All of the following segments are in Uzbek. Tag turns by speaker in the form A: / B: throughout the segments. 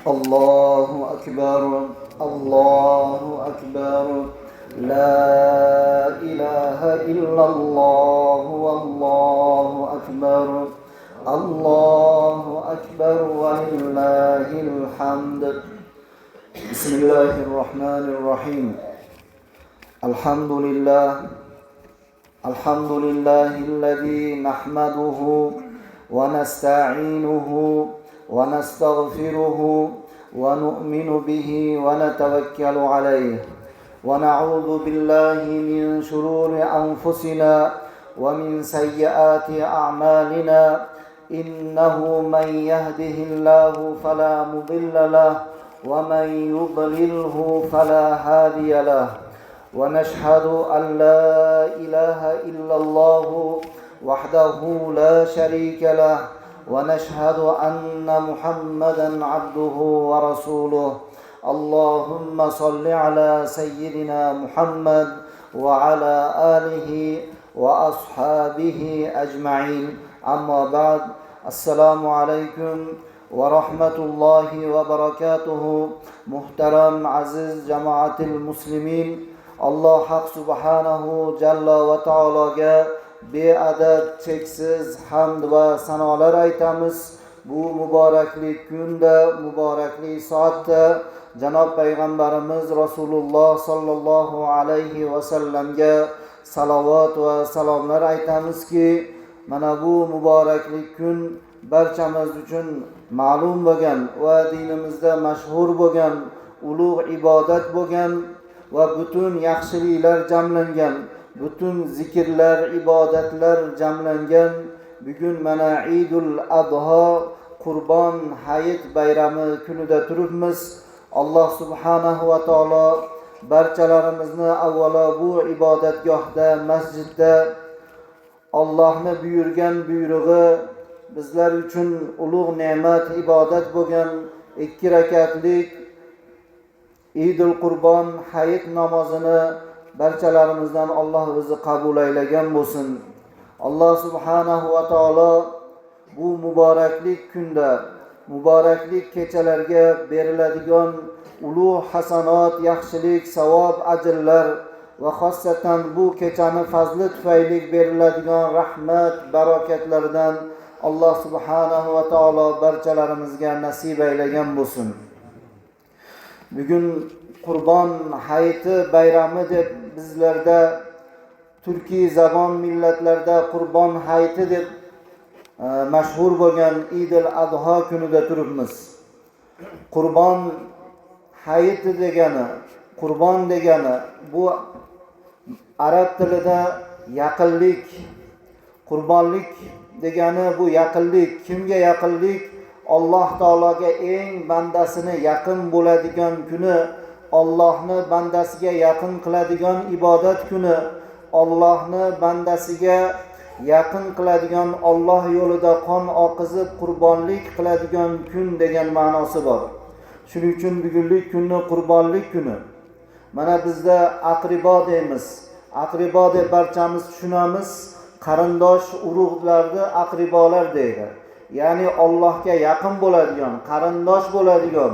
A: الله أكبر الله أكبر لا إله إلا الله والله أكبر الله أكبر ولله الحمد بسم الله الرحمن الرحيم الحمد لله الذي نحمده ونستعينه ونستغفره ونؤمن به ونتوكل عليه ونعوذ بالله من شرور أنفسنا ومن سيئات أعمالنا إنه من يهده الله فلا مضل له ومن يضلله فلا هادي له ونشهد أن لا إله إلا الله وحده لا شريك له ونشهد أن محمدا عبده ورسوله اللهم صل على سيدنا محمد وعلى آله وأصحابه أجمعين أما بعد السلام عليكم ورحمة الله وبركاته محترم عزيز جماعة المسلمين الله حق سبحانه جل وتعالى beadad cheksiz hamd va sanolar aytamiz. Bu muborakli kunda, muborakli soatda janob payg'ambarimiz Rasululloh sallallohu alayhi va sallamga salovat va salomlar aytamizki, mana bu muborakli kun barchamiz uchun ma'lum bo'lgan va dinimizda mashhur bo'lgan ulug' ibodat bo'lgan va butun yaxshiliklar jamlangan, butun zikrlar, ibodatlar jamlangan bugun mana Idul Adha Qurbon hayit bayrami kunida turibmiz. Alloh subhanahu va taolo barchalarimizni avvalo bu ibodatgohda, masjidda Allohning buyurgan buyrug'i bizlar uchun ulug' ne'mat, ibodat bo'lgan 2 rakatlik Idul Qurbon hayit namozini barchalarimizdan Alloh o'zi qabul aylagan bo'lsin. Alloh subhanahu va taolo bu muboraklik kunda, muboraklik kechalarga beriladigan ulug' hasanot, yaxshilik, savob, ajrlar va xossatan bu kechani fazli tufayli beriladigan rahmat, barokatlardan Alloh subhanahu va taolo barchalarimizga nasib aylagan bo'lsin. Bugun Qurbon hayiti bayrami deb bizlarda turkiy zabon millatlarda Qurbon hayiti deb mashhur bo'lgan Idul Adha kunida turibmiz. Qurbon hayiti degani, Qurbon degani bu arab tilida yaqinlik, qurbonlik degani bu yaqinlik. Kimga yaqinlik? Alloh taologa eng bandasini yaqin bo'ladigan kuni, Allohni bandasiga yaqin qiladigan ibodat kuni, Allohni bandasiga yaqin qiladigan, Alloh yo'lida qon oqizib qurbonlik qiladigan kun degan ma'nosi bor. Shuning uchun bugunlik kunni qurbonlik kuni. Mana bizda aqribo deymiz. Aqribo deb barchamiz tushunamiz. Qarindosh urug'larni aqribolar deydi. Ya'ni Allohga yaqin bo'ladigan, qarindosh bo'ladigan,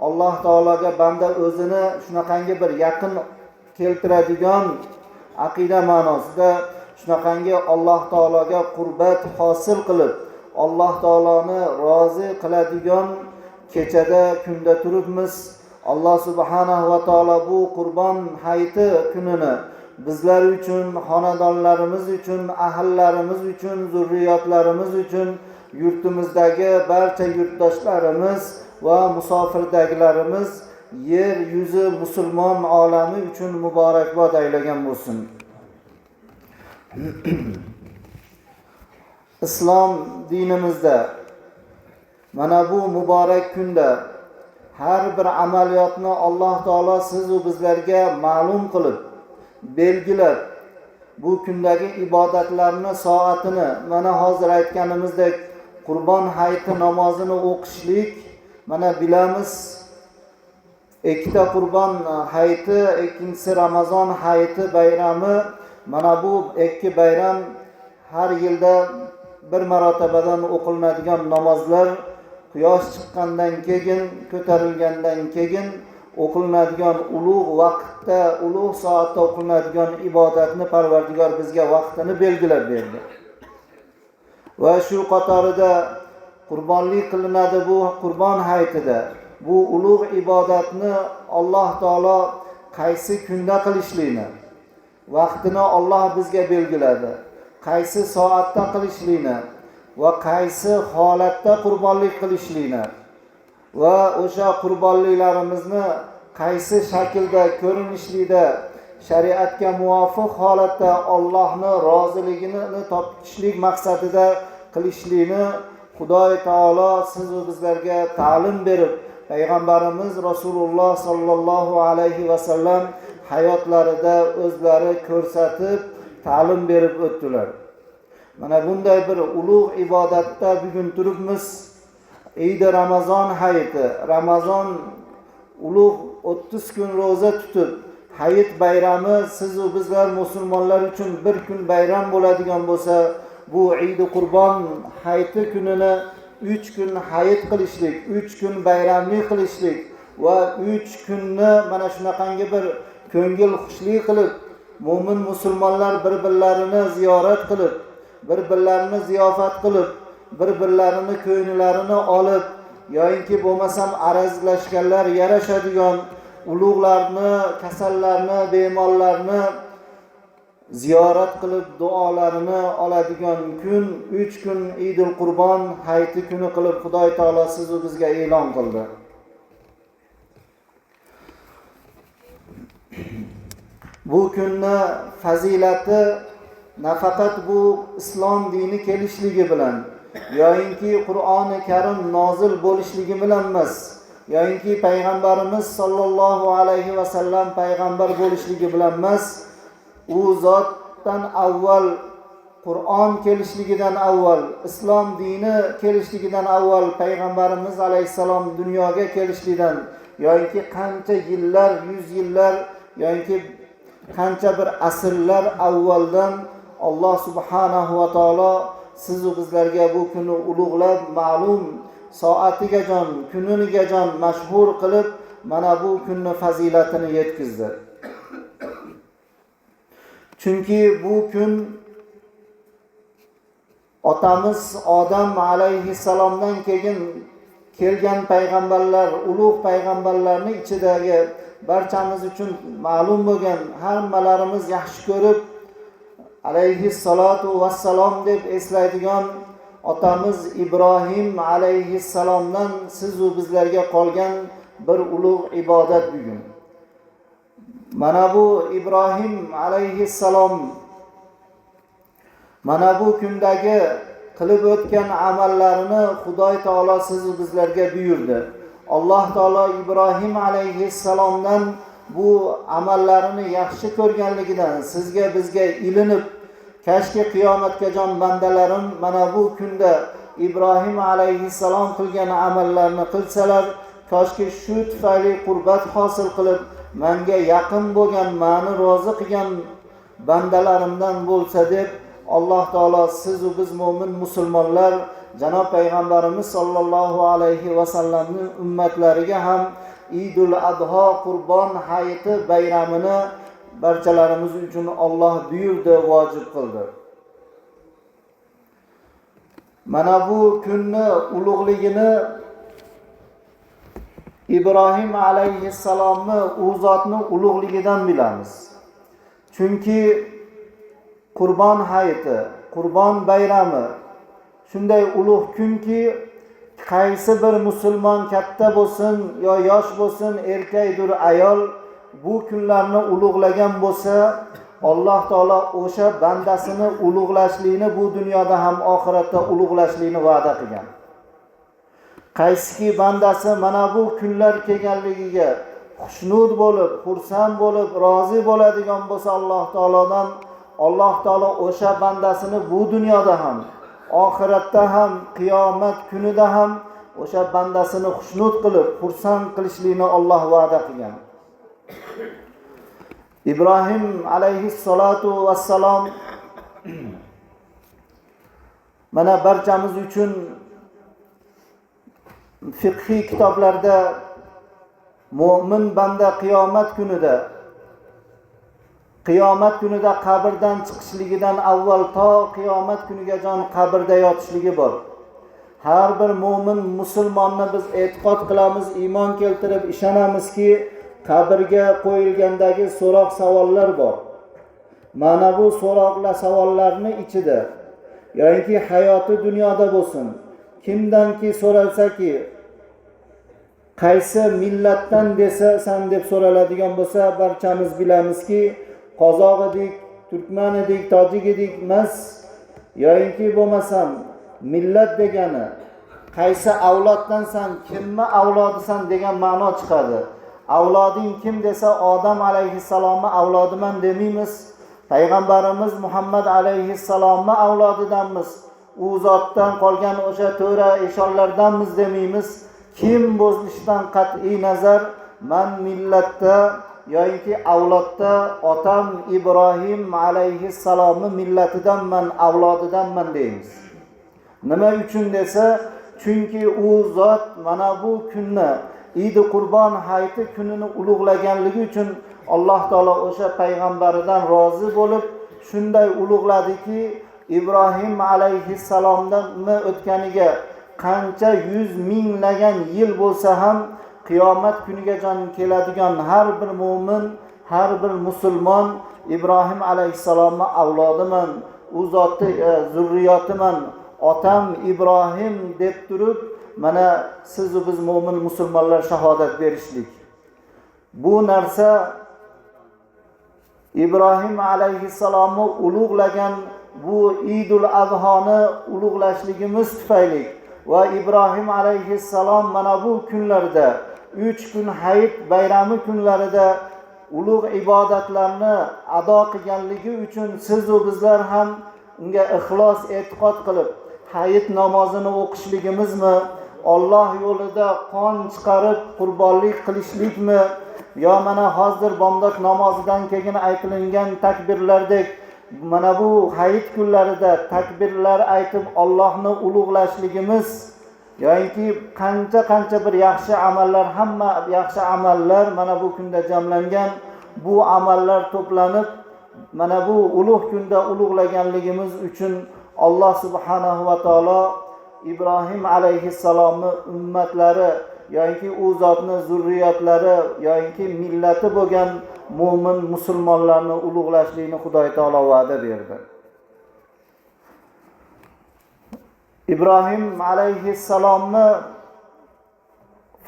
A: Alloh taologa banda o'zini shunaqangi bir yaqin keltiradigan aqida ma'nosida shunaqangi Alloh taologa qurbat hosil qilib, Alloh taoloni rozi qiladigan kechada, kunda turibmiz. Alloh subhanahu va taolo bu Qurbon hayiti kunini bizlar uchun, xonadonlarimiz uchun, ahllarimiz uchun, zurriyotlarimiz uchun, yurtimizdagi barcha yurtdoshlarimiz va musofirdagilarimiz, yer yuzi musulmon olami uchun muborakbod aylagan bo'lsin. Islom dinimizda mana bu muborak kunda har bir amaliyotni Alloh taolo siz va bizlarga ma'lum qilib, belgilab, bu kundagi ibodatlarni soatini mana hozir aytganimizdek Qurbon hayiti namozini o'qishlik, mana bilamiz ikkita Qurbon hayiti, ikkinchisi Ramazon hayiti bayrami. Mana bu ikki bayram har yilda bir marotabadan o'qilinadigan namozlar quyosh chiqqandan keyin, ko'tarilgandan keyin o'qilinadigan ulug' vaqtda, ulug' soatda o'qilinadigan ibodatni Parvardigor bizga vaqtini belgilab berdi. Va shu qatorida qurbonlik qilinadi bu Qurbon hayitida. Bu ulug' ibodatni Alloh taolo qaysi kunda qilishlikni, vaqtini Alloh bizga belgiladi. Qaysi soatda qilishlikni va qaysi holatda qurbonlik qilishlikni va o'sha qurbonliklarimizni qaysi shaklda, ko'rinishlikda, shariatga muvofiq holatda Allohning roziligini topishlik maqsadida qilishlikni Xudoy taolo siz va bizlarga ta'lim berib, payg'ambarimiz Rasululloh sallallohu alayhi va sallam hayotlarida o'zlari ko'rsatib, ta'lim berib o'tdilar. Mana bunday bir ulug' ibodatda bugun turibmiz. Eid Ramazon hayiti, Ramazon ulug' 30 kun roza tutib, hayit bayrami siz va bizlar musulmonlar uchun bir kun bayram bo'ladigan bo'lsa, bu Eid Qurbon hayiti kunini 3 kun hayit qilishlik, 3 kun bayramlik qilishlik va 3 kunni mana shunaqangi bir ko'ngil xushlik qilib, mo'min musulmonlar bir-birlarini ziyorat qilib, bir-birlarini ziyofat qilib, bir-birlarini ko'nglarini olib, yoinki bo'lmasam arazlashganlar yarashadigan ulug'larni, kasallarni, bemorlarni ziyorat qilib duolarini oladigan kun 3 kun Eidul Qurbon hayiti kuni qilib Xudoy taolo siz va bizga e'lon qildi. Bu kunni fazilati nafaqat bu islom dini kelishligi bilan, yoinki Qur'oni Karim nozil bo'lishligi bilan emas, yoinki payg'ambarimiz sollallohu alayhi va sallam payg'ambar bo'lishligi bilan emas, u zotdan avval, Qur'on kelishligidan avval, islom dini kelishligidan avval payg'ambarimiz alayhisalom dunyoga kelishligidan yoinki qancha yillar, 100 yillar yoinki qancha bir asrlar avvaldan Alloh subhanahu va taolo siz va bizlarga bu kunni ulug'lab, ma'lum soatigajon, kuninigajon mashhur qilib, mana bu kunni fazilatini yetkazdi. Chunki bu kun otamiz Odam alayhissalomdan keyin kelgan payg'ambarlar, ulug' payg'ambarlarning ichidagi barchamiz uchun ma'lum bo'lgan, hammalarimiz yaxshi ko'rib alayhissalatu vassalom deb eslaydigan otamiz Ibrohim alayhissalomdan siz va bizlarga qolgan bir ulug' ibodat bugun. Mana bu Ibrohim alayhissalom mana bu kundagi qilib o'tgan amallarini Xudoy taolo siz va bizlarga buyurdi. Alloh taolo Ibrohim alayhissalomdan bu amallarini yaxshi ko'rganligidan sizga bizga ilinib, kashki qiyomatgajon bandalarim mana bu kunda Ibrohim alayhissalom qilgan amallarni qilsalar, koshki shu tufayli qurbat hosil qilib, menga yaqin bo'lgan, meni rozi qilgan bandalarimdan bo'lsa deb Alloh taolo siz va biz mo'min musulmonlar janob payg'ambarimiz sollallohu alayhi va sallamning ummatlariga ham Eidul Adho Qurbon hayiti bayramini barchalarimiz uchun Alloh buyurdi, vojib qildi. Mana bu kunni ulug'ligini Ibrohim alayhissalomni u zotning ulug'ligidan bilamiz. Chunki Qurbon hayiti, Qurbon bayrami shunday ulug' kunki, qaysi bir musulmon katta bo'lsin yo yosh bo'lsin, erkakdir, ayol bu kunlarni ulug'lagan bo'lsa, Alloh taolo o'sha bandasini ulug'lashlikni bu dunyoda ham oxiratda ulug'lashlikni va'da qilgan. Qaysiki bandasi mana bu kunlar kelganligiga xushnud bo'lib, xursand bo'lib, rozi bo'ladigan bo'lsa Alloh taolodan, Alloh taolo o'sha bandasini bu dunyoda ham, oxiratda ham, qiyomat kunida ham o'sha bandasini xushnud qilib, xursand qilishlikni Alloh va'da qilgan. Ibrohim alayhissalatu vassalom mana barchamiz uchun fiqhiy kitoblarda mo'min banda qiyomat kunida qabrdan chiqishligidan avval to qiyomat kunigacha qabrda yotishligi bor. Har bir mo'min musulmonni biz e'tiqod qilamiz, iymon keltirib ishonamizki, qabrga qo'yilgandagi so'roq savollar bor. Mana bu so'roqlar savollarni ichida yoki hayoti dunyoda bo'lsin, kimdanki so'ralsaki, qaysi millatdan desasan deb so'raladigan bo'lsa, barchamiz bilamizki, qozoq edik, turkman edik, tojik edik emas, yoki bo'lmasam millat degani qaysi avloddansan, kimni avlodisan degan ma'no chiqadi. Avloding kim desa, Odam alayhissalomni avlodiman demaymiz. Payg'ambarimiz Muhammad alayhissalomni avlodidanmiz. U zotdan qolgan o'sha to'ra eshonlardanmiz demaymiz. Kim bo'lishidan qat'iy nazar, man millatda yoki avlodda otam Ibrohim alayhissalomni millatidanman, avlodidanman deymiz. Nima uchun desa, chunki u zot mana bu kunni, Eid Qurbon hayiti kunini ulug'laganligi uchun Alloh taolo o'sha payg'ambaridan rozi bo'lib, shunday ulug'ladiki, Ibrohim alayhissalomdan o'tganiga qancha 100 minglagan yil bo'lsa ham qiyomat kunigacha keladigan har bir mo'min, har bir musulmon Ibrohim alayhissalomning avlodiman, u zotni zurriyotiman, otam Ibrohim deb turib, mana siz va biz mo'min musulmonlar shahodat berishlik. Bu narsa Ibrohim alayhissalomni ulug'lagan bu Eidul Adhoni ulug'lashligimiz tufayli va Ibrohim alayhissalom mana bu kunlarda 3 kun hayit bayrami kunlarida ulug' ibodatlarni ado qilganligi uchun siz va bizlar ham unga ixlos e'tiqod qilib hayit namozini o'qishligimizmi, Alloh yo'lida qon chiqarib qurbonlik qilishlikmi, yo mana hozir bomdod namozidan keyin aytilgan takbirlardek mana bu hayit kunlarida takbirlar aytib Allohni ulug'lashligimiz yoki qancha bir yaxshi amallar, hamma yaxshi amallar mana bu kunda jamlangan, bu amallar to'planib mana bu ulug' kunda ulug'laganligimiz uchun Alloh subhanahu va taolo Ibrohim alayhissalomni ummatlari yoki u zotning zurriyotlari yoki millati bo'lgan mo'min musulmonlarni ulug'lashlikni Xudoy taolo va'da berdi. Ibrohim alayhissalomni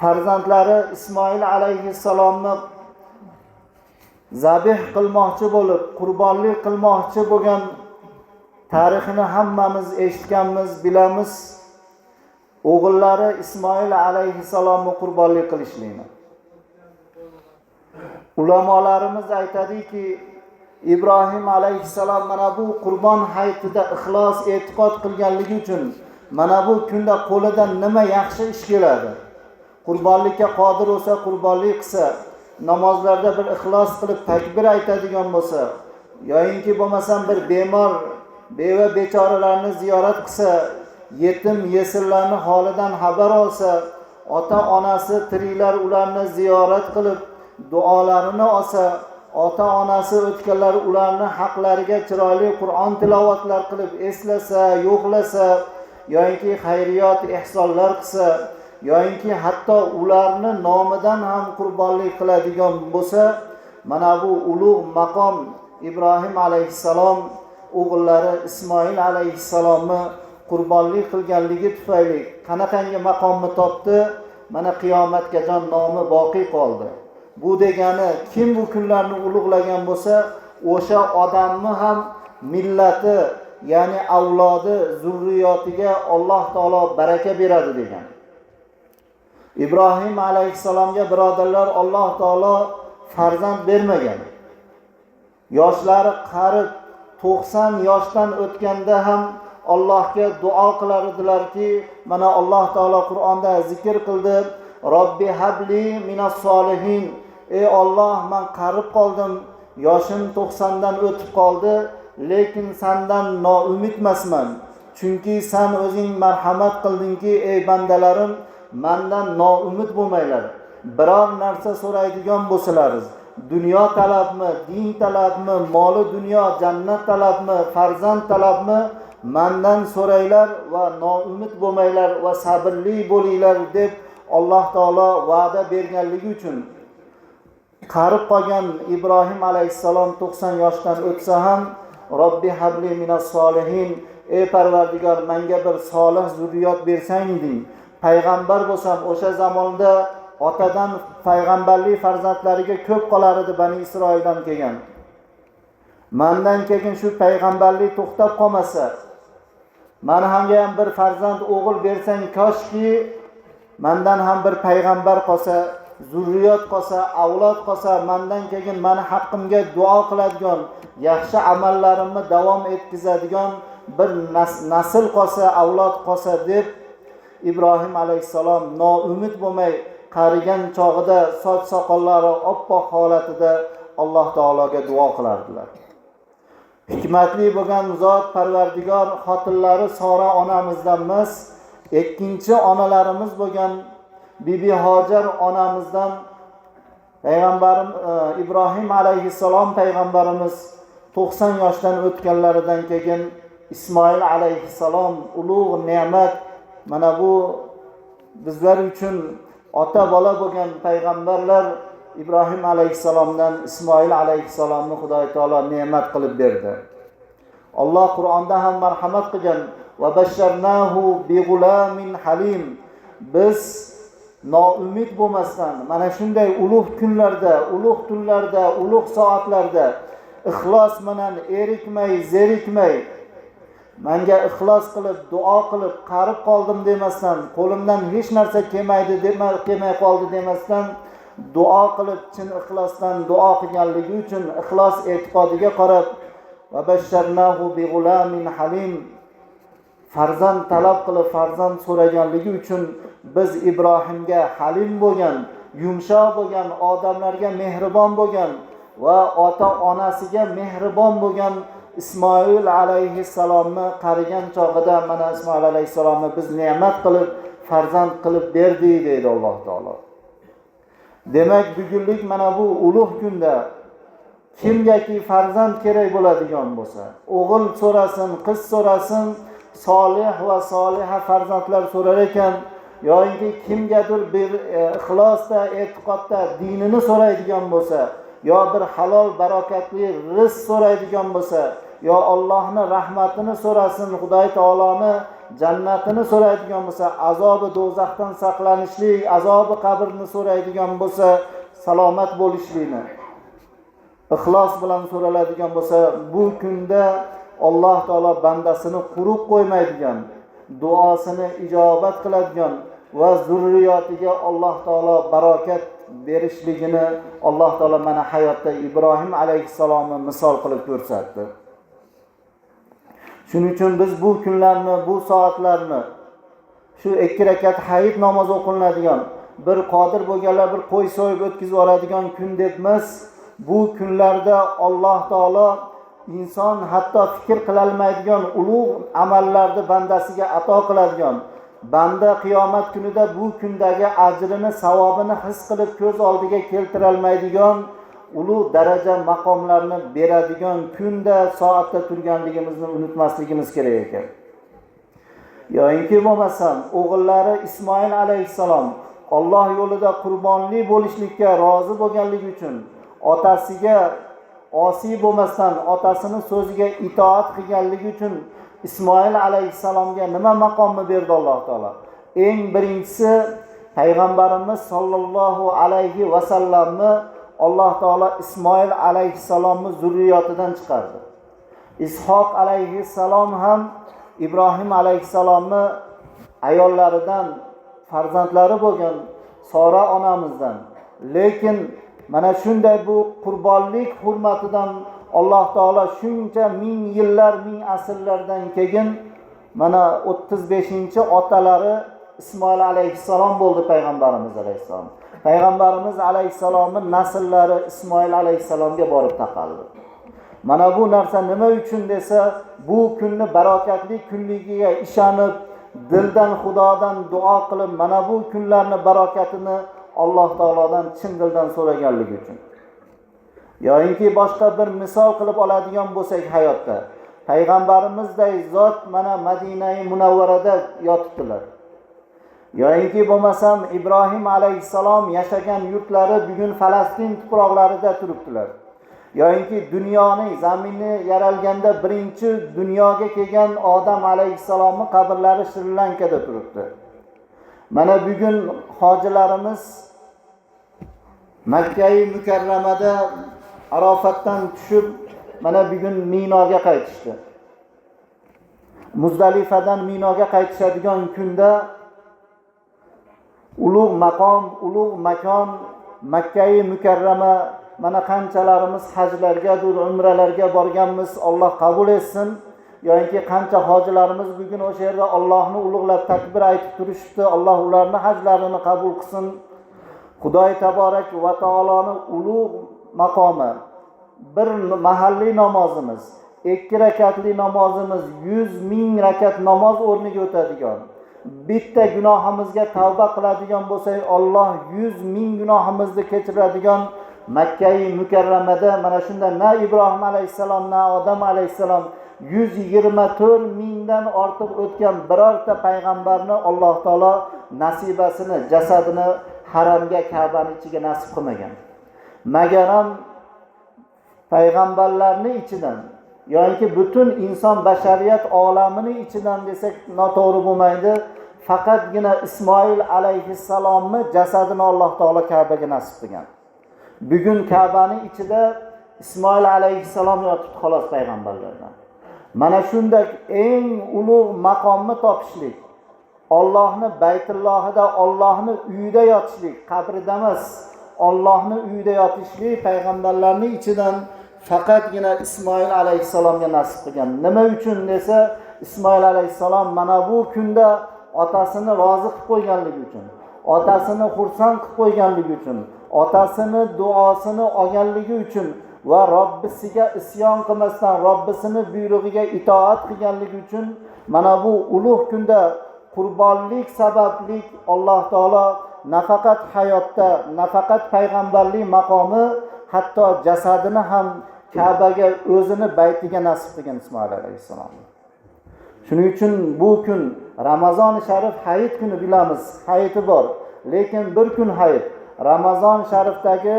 A: farzandlari Ismoil alayhissalomni zabih qilmoqchi bo'lib, qurbonlik qilmoqchi bo'lgan tarixini hammamiz eshitganmiz, bilamiz. O'g'illari Ismoil alayhissalomni qurbonlik qilishlikni. Ulamolarimiz aytadiki, Ibrohim alayhissalom mana bu qurbon hayitida ixlos e'tiqod qilganligi uchun mana bu kunda qo'lidan nima yaxshi ish keladi. Qurbonlikka qodir bo'lsa, qurbonlik qilsa, namozlarda bir ixlos qilib takbir aytadigan bo'lsa, yoyinki bo'lmasam bir bemor, beva bechoralarni ziyorat qilsa, yetim yesirlarni holidan xabar olsa, ota-onasi tiriklar ularni ziyorat qilib duolarini olsa, ota-onasi o'tganlar ularni haqlariga chiroyli Qur'on tilovatlar qilib eslasa, yo'qlasa, yoki xayriyat ihsonlar qilsa, yoki hatto ularni nomidan ham qurbonlik qiladigan bo'lsa, mana bu ulug' maqom Ibrohim alayhissalom o'g'illari Ismoil alayhissalomni qurbonlik qilganligi tufayli qanaqangi maqomni topdi, mana qiyomatgacha nomi boqiy qoldi. Bu degani kim bu kunlarni ulug'lagan bo'lsa, o'sha odamni ham millati, ya'ni avlodi, zurriyotiga Alloh taolo baraka beradi degan. Ibrohim alayhissalomga birodarlar Alloh taolo farzand bermagan. Yoshlari qarib 90 yoshdan o'tganda ham Allohga duo qilar edilarki, mana Alloh taolo Qur'onda zikr qildi, Robbi habli minas solihin. Ey Alloh, men qarib qoldim, yoshim 90 dan o'tib qoldi, lekin sendan noumidmasman. Chunki sen o'zing marhamat qildingki, ey bandalarim, mendan noumid bo'lmanglar. Biror narsa so'raydigan bo'lsalaringiz, dunyo talabmi, din talabmi, moli dunyo, jannat talabmi, farzand talabmi, mendan so'ranglar va noumid bo'lmanglar va sabrli bo'linglar deb Alloh taolo va'da berganligi uchun qarib qolgan Ibrohim alayhissalom 90 yoshdan o'tsa ham Robbi habli minas solihin, ey Parvardigor, menga bir solih zurriyot bersang ding. Payg'ambar bo'lsam, o'sha zamonda otadan payg'ambarlik farzandlariga ko'p qolar edi Bani Isroildan kelgan. Mendan keyin shu payg'ambarlik to'xtab qolmasa, men ham bir farzand o'g'il bersang, koshki mendan ham bir payg'ambar qolsa, zurriyot qolsa, avlod qolsa, mendan keyin meni haqqimga duo qiladigan, yaxshi amallarimni davom etkazadigan bir nasl qolsa, avlod qolsa deb Ibrohim alayhissalom noumid bo'lmay qarigan chog'ida soch soqollari oppoq holatida Alloh taologa duo qilardilar. Hikmatli bo'lgan zot Parvardigor xotinlari Sora onamizdan emas, ikkinchi onalarimiz bo'lgan Bibi Hojar onamizdan payg'ambarim Ibrohim alayhissalom payg'ambarimiz 90 yoshdan o'tganlaridan keyin Ismoil alayhissalom ulug' ne'mat, mana bu bizlar uchun ota bola bo'lgan payg'ambarlar Ibrohim alayhissalomdan Ismoil alayhissalomni Xudo taolo ne'mat qilib berdi. Alloh Qur'onda ham marhamat qilgan va basharnahu bi g'ulamin halim. Biz noumid bo'lmasdan mana shunday ulug' kunlarda, ulug' tunlarda, ulug' soatlarda ixlos bilan erikmay, zerikmay, menga ixlos qilib, duo qilib, qarib qoldim demasdan, qo'limdan hech narsa kelmaydi kelmay qoldi demasdan, duo qilib, chin ixlosdan duo qilganligi uchun ixlos e'tiqodiga qarab va basharnahu bi g'ulamin halim, farzand talab qilib, farzand so'raganligi uchun biz Ibrohimga halim bo'lgan, yumshoq bo'lgan, odamlarga mehribon bo'lgan va ota-onasiga mehribon bo'lgan Ismoil alayhissalomni qarigan chog'ida mana Ismoil alayhissalomni biz ne'mat qilib, farzand qilib berdik deydi Alloh taolo. Demak, bugunlik mana bu ulug' kunda kimgaki farzand kerak bo'ladigan bo'lsa, o'g'il so'rasin, qiz so'rasin, solih va soliha farzandlar so'rar ekan, yoki kimgadir bir ixlosda, e'tiqodda dinini so'raydigan bo'lsa, yo bir halol barokatli rizq so'raydigan bo'lsa, yo Allohning rahmatini so'rasin, Xudo taoloni jannatini so'raydigan bo'lsa, azobi do'zaxdan saqlanishlik, azobi qabrni so'raydigan bo'lsa, salomat bo'lishlikni ixlos bilan so'raladigan bo'lsa, bu kunda Alloh taolo bandasini quruq qo'ymaydigan, duosini ijobat qiladigan va zurriyotiga Alloh taolo barokat berishligini Alloh taolo mana hayotda Ibrohim alayhissalomni misol qilib ko'rsatdi. Shuning uchun biz bu kunlarni, bu soatlarni shu 2 rakat hayit namozi o'qiladigan, bir qodir bo'lganlar bir qo'y so'yib o'tkazib yuboradigan kun deb emas, bu kunlarda Alloh taolo inson hatto fikr qila olmaydigan ulug' amallarni bandasiga ato qiladigan, banda qiyomat kunida bu kundagi ajrini, savobini his qilib ko'z oldiga keltira olmaydigan ulug' daraja maqomlarni beradigan kunda, soatda turganligimizni unutmasligimiz kerak ekan. Yo'inki bo'lmasam, o'g'illari Ismoil alayhissalom Alloh yo'lida qurbonlik bo'lishlikka rozi bo'lganligi uchun otasiga osiy bo'lmasdan, otasini so'ziga itoat qilganligi uchun Ismoil alayhissalomga nima maqomni berdi Alloh taolo? Eng birinchisi payg'ambarimiz sollallohu alayhi va sallamni Alloh taolo Ismoil alayhissalomni zurriyotidan chiqardi. Ishoq alayhissalom ham Ibrohim alayhissalomni ayollaridan, farzandlari bo'lgan Sora onamizdan. Lekin mana shunday bu qurbonlik hurmatidan Alloh taolo shuncha ming yillar, ming asrlardan keyin mana 35-otalari Ismoil alayhissalom bo'ldi payg'ambarimiz alayhissalom. Payg'ambarimiz alayhissalomning nasllari Ismoil alayhissalomga borib taqaldi. Mana bu narsa nima uchun desa, bu kunni barokatli kunligiga ishonib dildan Xudodan duo qilib mana bu kunlarni barakatini Alloh taolodan chin dildan so'raganligi uchun. Yo'inki boshqa bir misol qilib oladigan bo'lsak hayotda, payg'ambarimizday zot mana Madina-i Munavvarada yotibdilar. Yo'inki bo'lmasam Ibrohim alayhissalom yashagan yurtlari bugun Falastin tuproqlarida turibdilar. Yo'inki dunyoning zaminni yaralganda birinchi dunyoga kelgan Odam alayhissalomning qabrlari Shri Lankada turibdi. Mana bugun hojilarimiz Makka-i Mukarramada Arofatdan tushib mana bugun Minoga qaytishdi. Muzdalifadan Minoga qaytishadigan kunda ulug' maqom, ulug' makon Makka-i Mukarrama mana qanchalarimiz hajlarga, umralarga borganmiz, Alloh qabul etsin. Yo'inki qancha hojilarimiz bugun o'sha yerda Allohni ulug'lab takbir aytib turishdi. Alloh ularni hajlarini qabul qilsin. Xudoy taborak va taoloning ulug' maqomi bir mahalliy namozimiz, 2 rakatli namozimiz 100,000 rakat namoz o'rniga o'tadigan. Bitta gunohimizga tavba qiladigan bo'lsak, Alloh 100,000 gunohimizni kechiradigan Makka-i Mukarramada mana shunda na Ibrohim alayhissalom na Odam alayhissalom 124,000 dan ortiq o'tgan birorta payg'ambarni Alloh taolo nasibasini, jasadini haramga, Ka'baning ichiga nasib qilmagan. Magaram payg'ambarlarning ichidan yoki butun inson bashariyat olamining ichidan desak noto'g'ri bo'lmaydi. Faqatgina Ismoil alayhissalomning jasadini Alloh taolo Ka'baga nasib qilgan. Bugun Ka'baning ichida Ismoil alayhissalom yotibdi xolos payg'ambarlardan. Mana shunday eng ulug' maqomni topishlik, Allohni Baytullohida, Allohni uyida yotishlik, qabrida emas, Allohni uyida yotishlik payg'ambarlarning ichidan faqatgina Ismoil alayhissalomga nasib qilgan. Nima uchun desa, Ismoil alayhissalom mana bu kunda otasini rozi qilib qo'yganligi uchun, otasini xursand qilib qo'yganligi uchun, otasini duosini olganligi uchun va Robbisiga isyon qilmasdan Robbisini buyrug'iga itoat qilganligi uchun mana bu ulug' kunda qurbonlik sababli Alloh taolo nafaqat hayotda, nafaqat payg'ambarlik maqomi, hatto jasadini ham Ka'baga o'zini baytiga nasib qilgan Ismoil alayhissalom. Shuning uchun bu kun Ramazon sharif hayit kuni bilamiz, hayiti bor, lekin bir kun hayit. Ramazon sharifdagi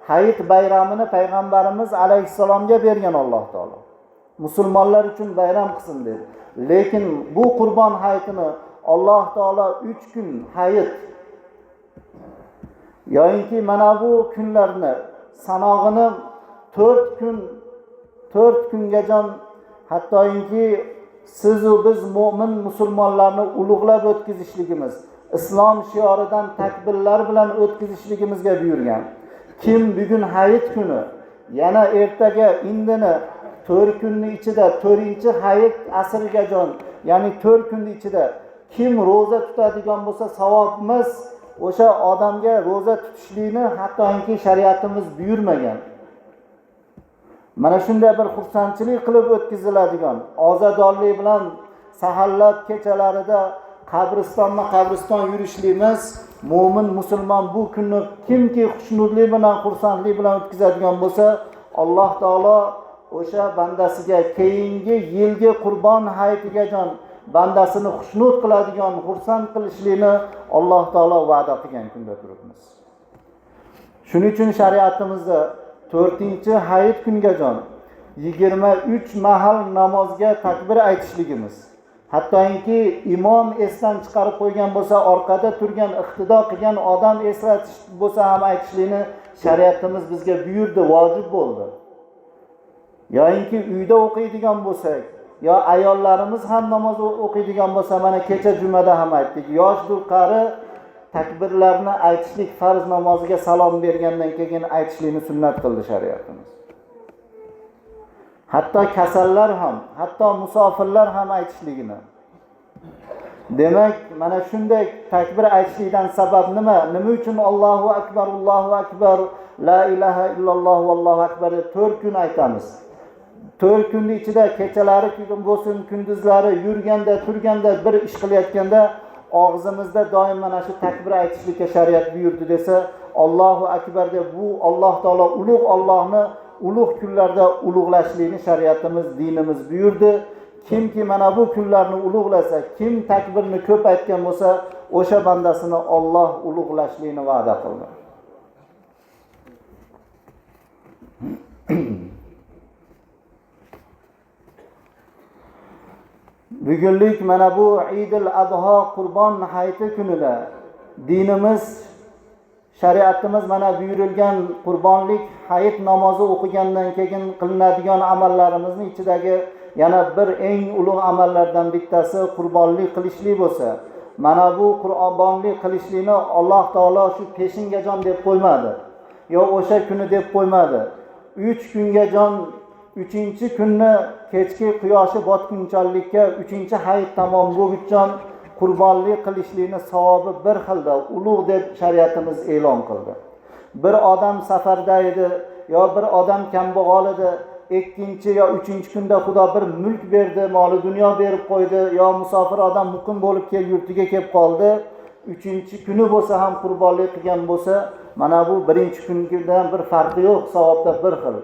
A: hayit bayramini payg'ambarimiz alayhissalomga bergan Alloh taolo. Musulmonlar uchun bayram qilsin dedi. Lekin bu qurbon hayitini Alloh taolo 3 kun hayit yo'inki mana bu kunlarni sanog'ini 4 kungajon hattoki siz va biz mo'min musulmonlarni ulug'lab o'tkazishligimiz, islom shioridan takbirlar bilan o'tkazishligimizga buyurgan. Kim bugun hayit kuni yana ertaga indini 4 kunning ichida 4-hayit asrgajon, ya'ni 4 kunning ichida kim roza tutadigan bo'lsa savob emas, o'sha odamga roza tutishlikni hattoki shariatimiz buyurmagan. Mana shunday bir xursandchilik qilib o'tkaziladigan, ozodonlik bilan saharlab kechalarida qabriston yurishligimiz, mo'min musulmon bu kunni kimki xushnudlik bilan, xursandlik bilan o'tkazadigan bo'lsa, Alloh taolo o'sha bandasiga keyingi yilgi qurbon hayitigajon bandasini xushnud qiladigan, xursand qilishlikni Alloh taolo va'da qilgan kunda turibmiz. Shuning uchun shariatimizda 4-hayit kungajon 23 mahal namozga takbir aytishligimiz, hattoki imom esdan chiqarib qo'ygan bo'lsa, orqada turgan iqtido qilgan odam eslatish bo'lsa ham aytishlikni shariatimiz bizga buyurdi, vojib bo'ldi. Yo'inki uyda o'qiydigan bo'lsak, yo ayollarimiz ham namoz o'qiydigan bo'lsa, mana kecha jumada ham aytdik, yosh qari takbirlarni aytishlik, farz namoziga salom bergandan keyin aytishlikni sunnat qildi shariatimiz. Hatto kasallar ham, hatto musofirlar ham aytishligini. Demak, mana shunday takbir aytishlikdan sabab nima? Nima uchun Allohu akbar, la ilaha illalloh vallohu akbar 4 kun aytamiz? 4 kunning ichida kechalari bo'lsin, kunduzlari yurganda, turganda, bir ish qilayotganda og'zimizda doim mana shu takbir aytishlikka shariat buyurdi desa, Allohu akbar deb bu Alloh taolo ulug' Allohni ulug' kunlarda ulug'lashlikni shariatimiz, dinimiz buyurdi. Kimki mana bu kunlarni ulug'lasa, kim takbirni ko'p aytgan bo'lsa, o'sha bandasini Alloh ulug'lashlikni va'da qildi. Bugunlik mana bu Eidul Adha Qurbon hayiti kunida dinimiz, shariatimiz mana buyurilgan qurbonlik hayit namozi o'qigandan keyin qilinadigan amallarimizni ichidagi yana bir eng ulug' amallardan bittasi qurbonlik qilishlik bo'lsa, mana bu qurbonlik qilishlikni Alloh taolo shu peshingajon deb qo'ymadi. Yo o'sha kuni deb qo'ymadi. 3 kungajon, 3-kunni kechki quyoshi botgunchalikka 3-hayit tamom bo'lguncha qurbonlik qilishlikni savobi bir xilda ulug' deb shariatimiz e'lon qildi. Bir odam safarda edi, yo bir odam kambag'al edi, 2 yo 3-kunda Xudo bir mulk berdi, moli dunyo berib qo'ydi, yo musofir odam muqim bo'lib yurtiga kelib qoldi. 3-kuni bo'lsa ham qurbonlik qilgan bo'lsa, mana bu 1-kundan bir farqi yo'q, savobda bir xil.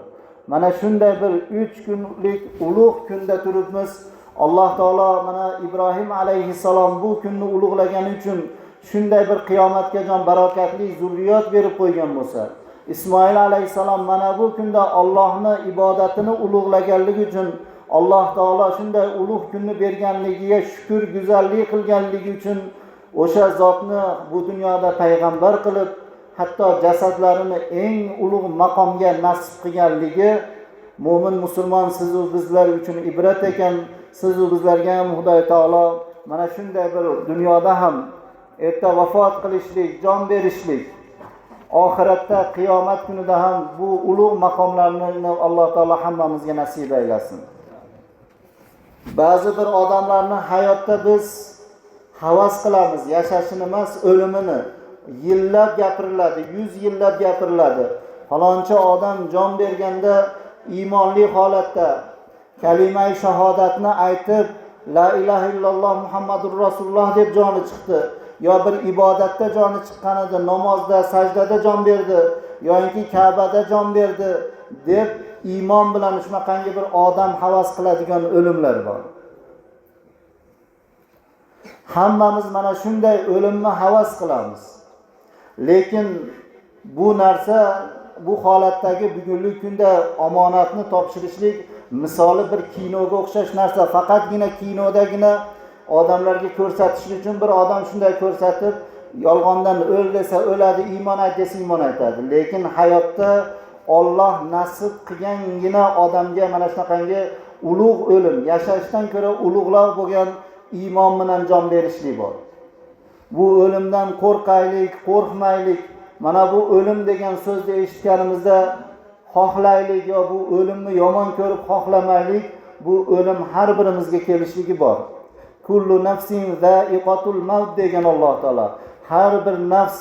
A: Mana shunday bir 3 kunlik ulug' kunda turibmiz. Alloh taolo mana Ibrohim alayhissalom bu kunni ulug'lagani uchun shunday bir qiyomatgajon barokatli zurriyot berib qo'ygan bo'lsa, Ismoil alayhissalom mana bu kunda Allohni ibodatini ulug'laganligi uchun Alloh taolo shunday ulug' kunni berganligiga shukr, go'zallik qilganligi uchun o'sha zotni bu dunyoda payg'ambar qilib, hatto jasadlarini eng ulug' maqomga nasib qilganligi mo'min musulmon siz va bizlar uchun ibrat ekan. Siz va bizlarga ham Xudo taolo mana shunday bir dunyoda ham erta vafot qilishlik, jon berishlik, oxiratda qiyomat kunida ham bu ulug' maqomlarni Alloh taolo hammamizga nasib aylasin. Ba'zi bir odamlarni hayotda biz havas qilamiz, yashashini emas, o'limini. Yillab gapiriladi, 100 yillab gapiriladi. Falonchi odam jon berganda iymonli holatda kalima-i shahodatni aytib, la ilaha illalloh Muhammadur Rasululloh deb joni chiqdi. Yo bir ibodatda joni chiqqan edi, namozda, sajdada jon berdi, yoki Ka'bada jon berdi deb iymon bilan shunaqangi bir odam havas qiladigan o'limlar bor. Hammamiz mana shunday o'limni havas qilamiz. Lekin bu narsa, bu holatdagi bugungi kunda omonatni topshirishlik misoli bir kinoga o'xshash narsa. Faqatgina kinodagina odamlarga ko'rsatish uchun bir odam shunday ko'rsatib, yolg'ondan o'l desa o'ladi, iymon ayt desa iymon aytadi. Lekin hayotda Alloh nasib qilgangina odamga mana shunaqangi ulug' o'lim, yashashdan ko'ra ulug'roq bo'lgan iymon bilan jon berishlik bor. Bu o'limdan qo'rqaylik, qo'rqmaylik. Mana bu o'lim degan so'zni eshitganimizda xohlaylik yo bu o'limni yomon ko'rib xohlamaylik. Bu o'lim har birimizga kelishligi bor. Kullu nafsin za'iqatul maut degan Alloh taolo. Har bir nafs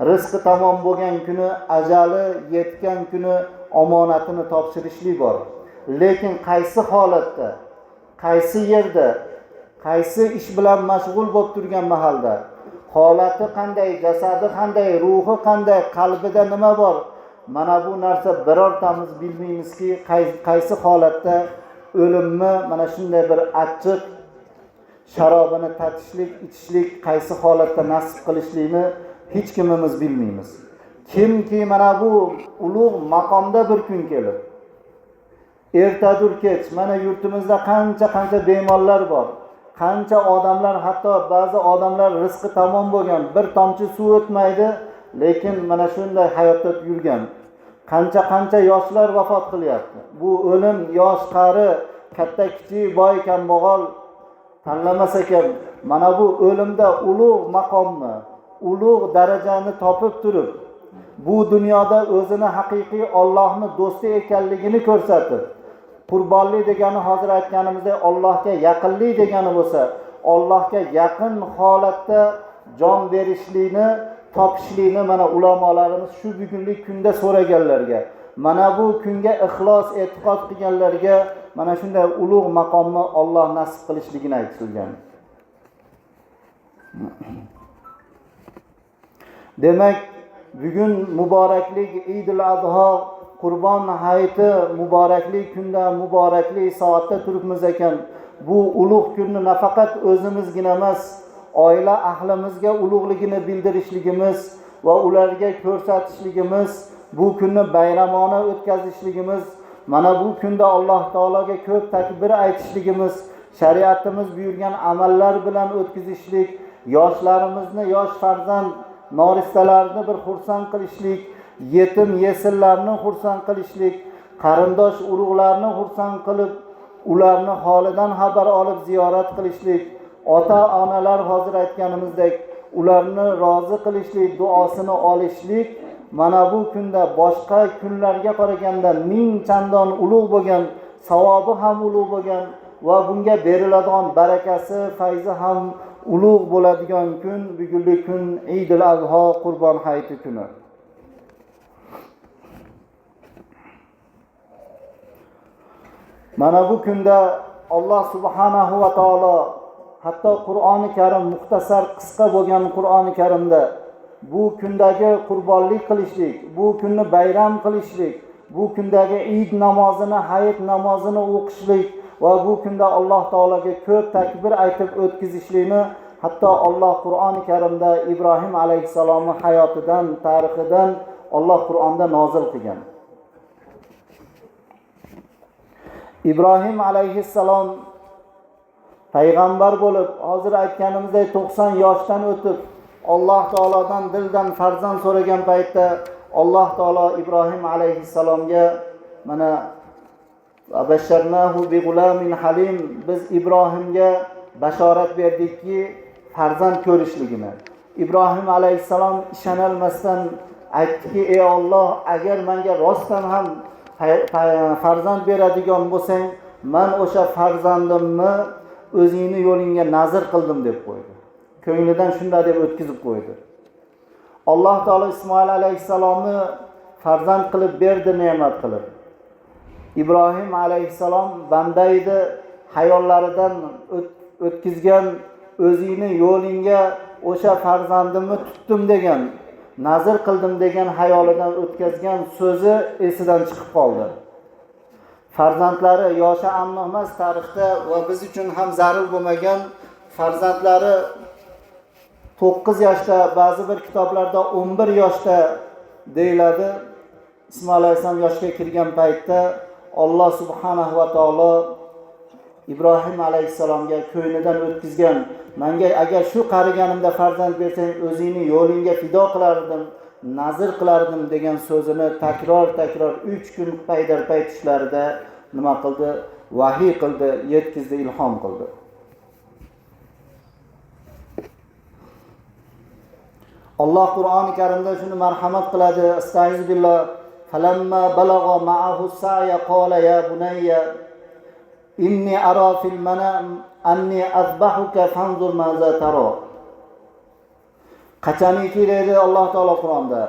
A: rizqi tamom bo'lgan kuni, ajali yetgan kuni omonatini topshirishlik bor. Lekin qaysi holatda, qaysi yerda, qaysi ish bilan mashg'ul bo'lib turgan mahalda, holati qanday, jasadi qanday, ruhi qanday, qalbida nima bor, mana bu narsa birortamiz bilmaymizki, qaysi holatda o'limni mana shunday bir achchiq sharobini tatishlik, ichishlik qaysi holatda nasib qilishligini hech kimimiz bilmaymiz. Kimki mana bu ulug' maqomda bir kun kelib, ertadur kech mana yurtimizda qancha bemorlar bor. Qancha odamlar, hatto ba'zi odamlar rizqi tamom bo'lgan, bir tomchi suv o'tmaydi, lekin mana shunday hayotda yurgan. Qancha yoshlar vafot qilyapti. Bu o'lim yosh, qari, katta, kichik, boy, kambag'al tanlamas ekan. Mana bu o'limda ulug' maqomni, ulug' darajani topib turib, bu dunyoda o'zini haqiqiy Allohning do'sti ekanligini ko'rsatib, qurbonlik degani hozir aytganimizdek Allohga yaqinlik degani bo'lsa, Allohga yaqin holatda jon berishlikni, topishlikni mana ulamolarimiz shu bugungi kunda so'raganlarga. Mana bu kunga ixlos e'tiqod qilganlarga mana shunday ulug' maqomni Alloh nasib qilishligini aytilgan. Demak, bugun muboraklik Eidul Adha Qurbon hayiti muborakli kunda, muborakli soatda turibmiz ekan. Bu ulug' kunni nafaqat o'zimizgina emas, oila ahlimizga ulug'ligini bildirishligimiz va ularga ko'rsatishligimiz, bu kunni bayramona o'tkazishligimiz, mana bu kunda Alloh taologa ko'p takbir aytishligimiz, shariatimiz buyurgan amallar bilan o'tkazishlik, yoshlarimizni, yosh farzand noristalarni bir xursand qilishlik, yetim yesillarni xursand qilishlik, qarindosh urug'larni xursand qilib, ularni holidan xabar olib ziyorat qilishlik, ota-onalar hozir aytganimizdek ularni rozi qilishlik, duosini olishlik, mana bu kunda boshqa kunlarga qaraganda ming chandon ulug' bo'lgan, savobi ham ulug' bo'lgan va bunga beriladigan barakasi, fayzi ham ulug' bo'ladigan kun, bugungi kun Eidul Adha Qurbon hayiti kuni. Mana bu kunda Alloh subhanahu va taolo hatto Qur'oni Karim muxtasar qisqa bo'lgan Qur'oni Karimda bu kundagi qurbonlik qilishlik, bu kunni bayram qilishlik, bu kundagi Eid namozini, hayit namozini o'qishlik va bu kunda Alloh taolaga ko'p takbir aytib o'tkazishlikni hatto Alloh Qur'oni Karimda Ibrohim alayhisalomning hayotidan, tarixidan Alloh Qur'onda nozil qilgan. İbrahim alayhissalom payg'ambar bo'lib, hozir aytganimizdek 90 yoshdan o'tib, Alloh taolodan dildan farzand so'ragan paytda Alloh taolo Ibrohim alayhissalomga mana abasharnahu bi gulamin halim, biz Ibrohimga bashorat berdikki farzand ko'rishligini. Ibrohim alayhissalom ishonolmasdan aytdiki, ey Alloh, agar menga rostdan ham farzand beradigan bo'lsang, men o'sha farzandimni o'zingni yo'lingga nazr qildim deb qo'ydi. Ko'nglidan shunday deb o'tkazib qo'ydi. Alloh taolo Ismoil alayhissalomni farzand qilib berdi, ne'mat qilib. Ibrohim alayhissalom banda edi, hayollaridan o'tkazgan, o'zingni yo'lingga o'sha farzandimni tutdim degan, nazr qildim degan hayolidan o'tkazgan so'zi esidan chiqib qoldi. Farzandlari yoshi ammo emas tarixda va biz uchun ham zarur bo'lmagan farzandlari 9 yoshda, ba'zi bir kitoblarda 11 yoshda deyiladi. Ismoil alayhisalom yoshga kirgan paytda Alloh subhanahu va taolo Ibrohim alayhissalomga ko'nglidan o'tkazgan, menga agar shu qariganimda farzand bersang, o'zingni yo'lingga fido qilardim, nazr qilardim degan so'zini takror 3 kun paydarpay tushlarida nima qildi? Vahiy qildi, yetkizdi, ilhom qildi. Alloh Qur'oni Karimda shuni marhamat qiladi. Astagfiru billah. Falamma balagha ma'ahu sa'ya qala ya bunayya inni ara fil manam anni azbahuka fanzur maza tara. Qachoniki dedi Alloh taolo Qur'onda,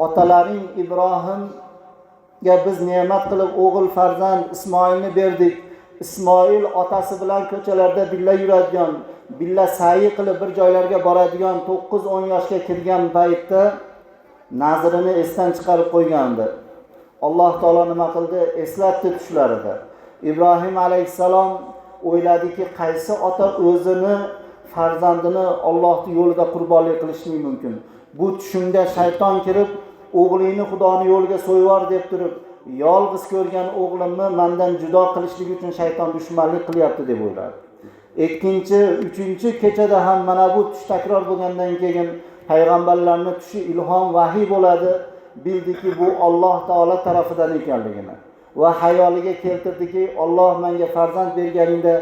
A: otalaring Ibrohimga biz ne'mat qilib o'g'il farzand Ismoilni berdik. Ismoil otasi bilan ko'chalarda billa yuradigan, billa sa'i qilib bir joylarga boradigan 9-10 yoshga kirgan paytda nazrini esdan chiqarib qo'ygandi. Alloh taolo nima qildi? Eslatdi tushlarida. Ibrohim alayhissalom o'yladiki, qaysi ota o'zini farzandini Allohning yo'lida qurbonlik qilishi mumkin? Bu tushimda shayton kirib, o'g'lingni Xudoning yo'liga so'yvar deb turib, yolg'iz ko'rgan o'g'limni mendan judo qilishlik uchun shayton dushmanlik qilyapti deb o'yladi. Ikkinchi, uchinchi kechada ham mana bu tush takror bo'lgandan keyin payg'ambarlarning tushi ilhom, vahiy bo'ladi. Bildiki bu Alloh taolo tarafidan ekanligini va hayoliga keltirdiki, Alloh menga farzand berganingda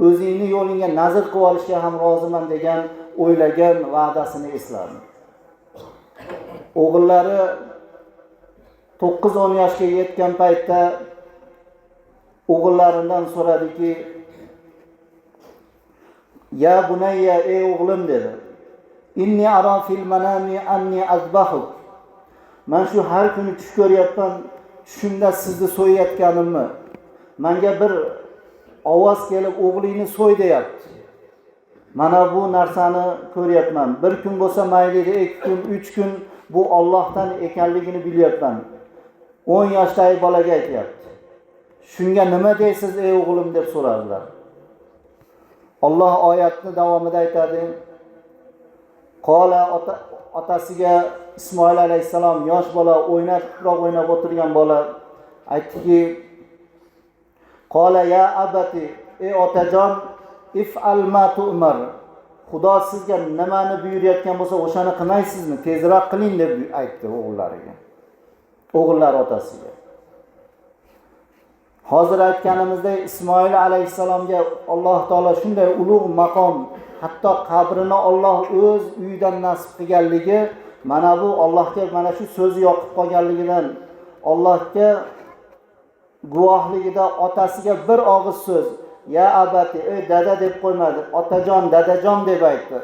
A: o'zingni yo'lingga nazr qilib olishga ham roziman degan o'ylagan va'dasini esladi. O'g'illari 9-10 yoshga yetgan paytda o'g'illaridan so'radiki, ya bunayya, ey o'g'lim dedi. Inni ara fil manami anni azbahuk. Men shu har kuni tush ko'ryapman. tushimda sizni so'yayotganimni, menga bir ovoz kelib o'g'lingni so'y deyapti. Mana bu narsani ko'ryapman. Bir kun bo'lsa mayli, 2 kun, 3 kun bu Allohdan ekanligini bilyapman. 10 yoshdagi bolaga aytayapti. Shunga nima deysiz ey o'g'lim deb so'radilar. Alloh oyatni davomida aytadi. Qola otasiga Ismoil alayhisalom yosh bola o'ynab o'tirgan bola aytdiki, Qola ya abati, ey otajon, if'al ma tu'mar. Xudo sizga nimani buyurayotgan bo'lsa, o'shani qilmaysizmi? Tezroq qiling deb aytdi o'g'illariga. O'g'illar otasiga. Hozir aytganimizdek Ismoil alayhisalomga Alloh taolo shunday ulug' maqom, hatto qabrini Alloh o'z uyidan nasib qilganligi, mana bu Allohga mana shu so'zi yoqib qolganligidan Allohga guvohligida otasiga bir og'iz so'z, ya abati, ey dada deb qo'ymadi, otajon, dadajon deb aytdi.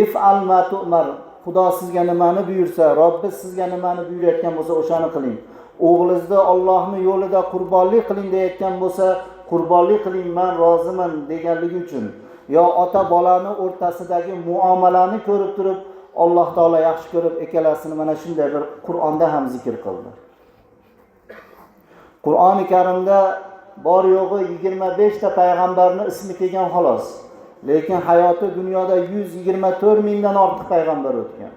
A: If'al ma tu'mar. Xudo sizga nimani buyursa, Robbingiz sizga nimani buyurayotgan bo'lsa, o'shani qiling. O'g'lingizni Allohning yo'lida qurbonlik qiling deyotgan bo'lsa, qurbonlik qiling, men roziman deganligi uchun. Yo ota bolani o'rtasidagi muomalani ko'rib turib, Alloh taolo yaxshi ko'rib ikkalasini mana shunday bir Qur'onda ham zikr qildi. Qur'oni Karimda bor yo'g'i 25 ta payg'ambarning ismi kelgan xolos. Lekin hayoti dunyoda 124 mingdan ortiq payg'ambar o'tgan.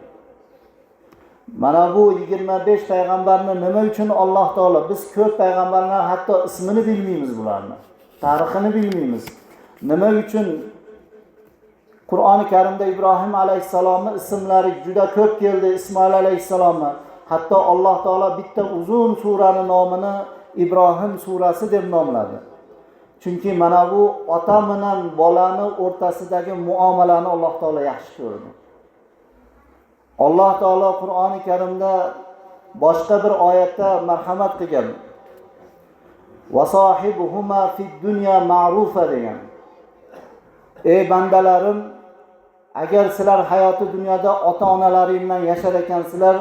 A: Mana bu 25 payg'ambarni nima uchun Alloh taolo, biz ko'p payg'ambarlar hatto ismini bilmaymiz bularni, tarixini bilmaymiz. Nima uchun Qur'oni Karimda Ibrohim alayhisalomning ismlari juda ko'p keldi, Ismoil alayhisalomni. Hatto Alloh taolo bitta uzun suraning nomini Ibrohim surasi deb nomladi. Chunki mana bu ota bilan bolani o'rtasidagi muomalani Alloh taolo yaxshi ko'rdi. Alloh taolo Qur'oni Karimda boshqa bir oyatda marhamat qilgan. Vasohibuhuma fid dunya ma'rufa degan. Ey bandalarim, agar sizlar hayoti dunyoda ota-onalaring bilan yashar ekansizlar,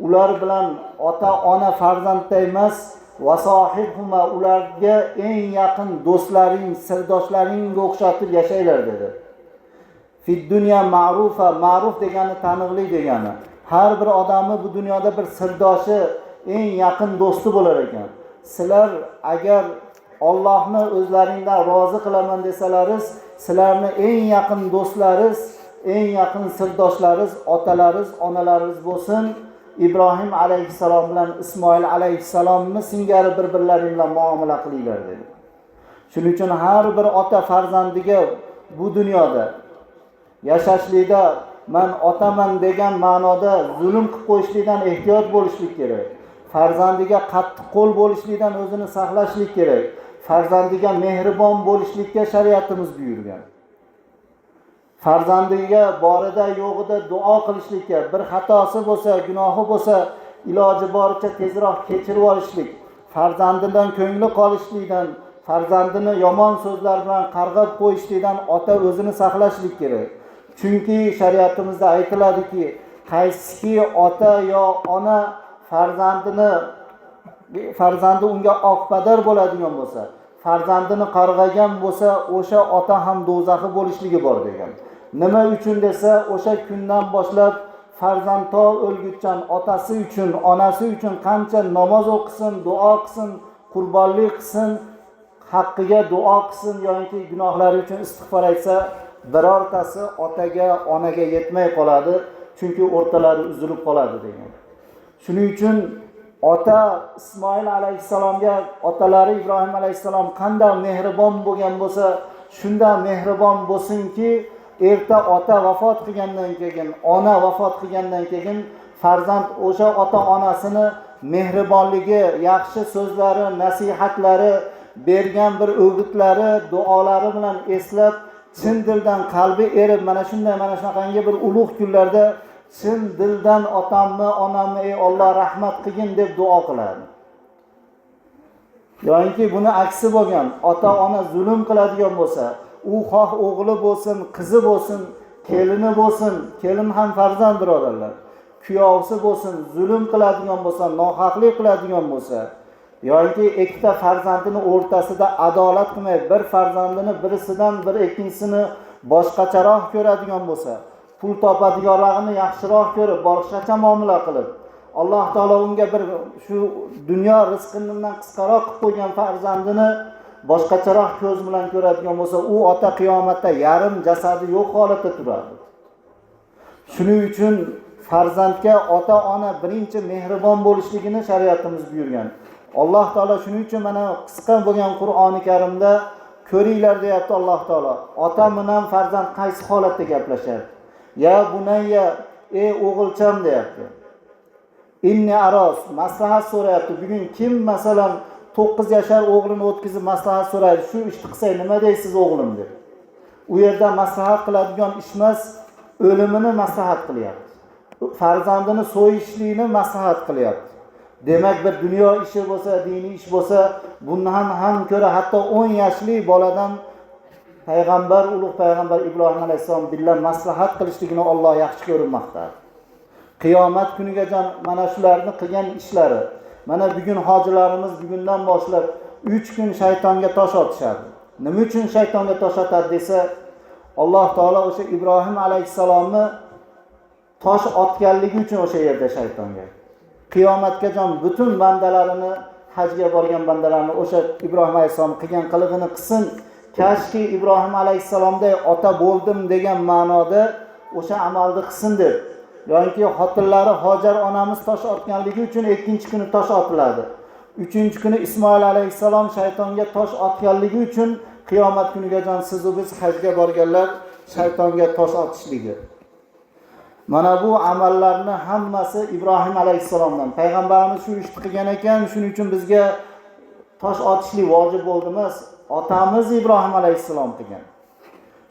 A: ular bilan ota-ona farzandday emas, vasohibhuma, ularga eng yaqin do'stlaring, sirdoshlaringga o'xshatib yashaylar dedi. Fid dunya ma'rufa, ma'ruf degani taniqli degani. Har bir odamni bu dunyoda bir sirdoshi, eng yaqin do'sti bo'lar ekan. Sizlar agar Allohni o'zlaringdan rozi qilaman desalaringiz, sizlarni eng yaqin do'stlaringiz, eng yaqin sirdoshlaringiz, otalaringiz, onalaringiz bo'lsin. İbrahim alayhissalom bilan Ismoil alayhissalomni singari bir-birlari bilan muomala qilinglar dedi. Shuning uchun har bir ota farzandiga bu dunyoda yashashlikda men otaman degan ma'noda zulm qilib qo'yishlikdan ehtiyot bo'lishlik kerak. Farzandiga qattiq qo'l bo'lishlikdan o'zini saqlashlik kerak. Farzandiga mehribon bo'lishlikka shariatimiz buyurgan. Farzandiga borida yo'g'ida duo qilishlikka, bir xatosi bo'lsa, gunohi bo'lsa, iloji boricha tezroq kechirib olishlik, farzandidan ko'ngli qolishlikdan, farzandini yomon so'zlar bilan qarg'ab qo'yishlikdan ota o'zini saqlashlik kerak. Chunki shariatimizda aytiladiki, qaysiki ota yo ona farzandi unga oqpadar bo'ladigan bo'lsa, farzandini qarg'agan bo'lsa, o'sha ota ham do'zaxi bo'lishligi bor degan. Nima uchun desa, o'sha kundan boshlab farzand to o'lguncha otasi uchun, onasi uchun qancha namoz o'qisin, duo qilsin, qurbonlik qilsin, haqqiga duo qilsin yoki gunohlari uchun istig'for aytsa, birortasi otaga, onaga yetmay qoladi, chunki o'rtalari uzilib qoladi degan. Shuning uchun ota Ismoil alayhissalomga otalari Ibrohim alayhissalom qanday mehribon bo'lgan bo'lsa, shunday mehribon bo'lsinki, erta ota vafot qilgandan keyin, ona vafot qilgandan keyin farzand o'sha ota-onasini mehribonligi, yaxshi so'zlari, nasihatlari, bergan bir o'gitlari, duolari bilan eslab, chin dildan qalbi erib, mana shunaqangi bir ulug' kunlarda chin dildan otamni, onamni ey Alloh rahmat qilgin deb duo qiladi. Yo'inki buni aksi bo'lgan, ota-ona zulm qiladigan bo'lsa, u xoh o'g'li bo'lsin, qizi bo'lsin, kelini bo'lsin, kelin ham farzand birodarlar. kuyovsi bo'lsin, zulm qiladigan bo'lsa, nohaqlik qiladigan bo'lsa, yoki ikkita farzandini o'rtasida adolat qilmay, bir farzandini birisidan bir ikkinchisini boshqacharoq ko'radigan bo'lsa, pul topadiganlarni yaxshiroq ko'rib, boshqacha muomala qilib, Alloh taolo unga bir shu dunyo rizqidan qisqaroq qilib qo'ygan farzandini boshqacharoq ko'z bilan ko'radigan bo'lsa, u ota qiyomatda yarim jasadi yo'q holatda turadi. Shuning uchun farzandga ota-ona birinchi mehribon bo'lishligini shariatimiz buyurgan. Alloh taolo shuning uchun mana qisqa bo'lgan Qur'oni Karimda ko'ringlar deyapti Alloh taolo. Ota bilan farzand qaysi holatda gaplashadi? Ya bunayya, ey o'g'ilcham deyapti. Inni aros, maslahat so'rayapti. Bugun kim masalan 9 yashar o'g'lini o'tkazib maslahat so'raydi, shu ishni qilsang nima deysiz o'g'lim deb. U yerda maslahat qiladigan ish emas, o'limini maslahat qilyapti. Farzandini so'yishlikni maslahat qilyapti. Demak, bir dunyo ishi bo'lsa, diniy ish bo'lsa, bundan ham ko'ra hatto 10 yoshli boladan payg'ambar, ulug' payg'ambar Ibrohim alayhisalom bilan maslahat qilishligini Alloh yaxshi ko'rmoqda. Qiyomat kunigacha mana shularni qilgan ishlari. Mana bugun hojilarimiz bugundan boshlab 3 kun shaytonga tosh otishadi. Nima uchun shaytonga tosh otadi desa, Alloh taolo o'sha Ibrohim alayhisalomni tosh otganligi uchun o'sha yerda shaytonga. Qiyomatgacha butun bandalarini, hajga borgan bandalarni o'sha Ibrohim alayhisalom qilgan qilig'ini qilsin, kashki Ibrohim alayhisalomday ota bo'ldim degan ma'noda o'sha amalni qilsin deb. Yoki xotinlari Hojar onamiz tosh otganligi uchun ikkinchi kuni tosh otiladi. Uchinchi kuni Ismoil alayhisalom shaytonga tosh otganligi uchun qiyomat kunigacha siz va biz hajga borganlar shaytonga tosh otishligi. Mana bu amallarni hammasi Ibrohim alayhisalomdan. Payg'ambarimiz shu ishni qilgan ekan, shuning uchun bizga tosh otishlik vojib bo'ldi emas, otamiz Ibrohim alayhisalom qilgan.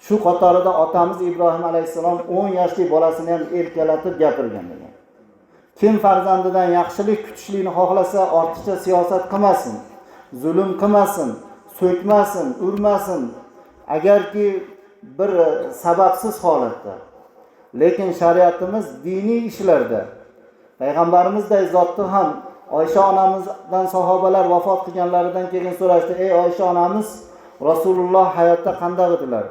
A: Shu qatorida otamiz Ibrohim alayhisalom 10 yoshli bolasini ham erkalatib gapirgan degan. Kim farzandidan yaxshilik kutishlikni xohlasa, ortiqcha siyosat qilmasin, zulm qilmasin, so'kmasin, urmasin, agarki bir sababsiz holatda. Lekin shariatimiz diniy ishlarda payg'ambarimizday zotni ham Oysha onamizdan sahobalar vafot qilganlaridan keyin so'rashdi: "Ey Oysha onamiz, Rasululloh hayotda qanday edilar?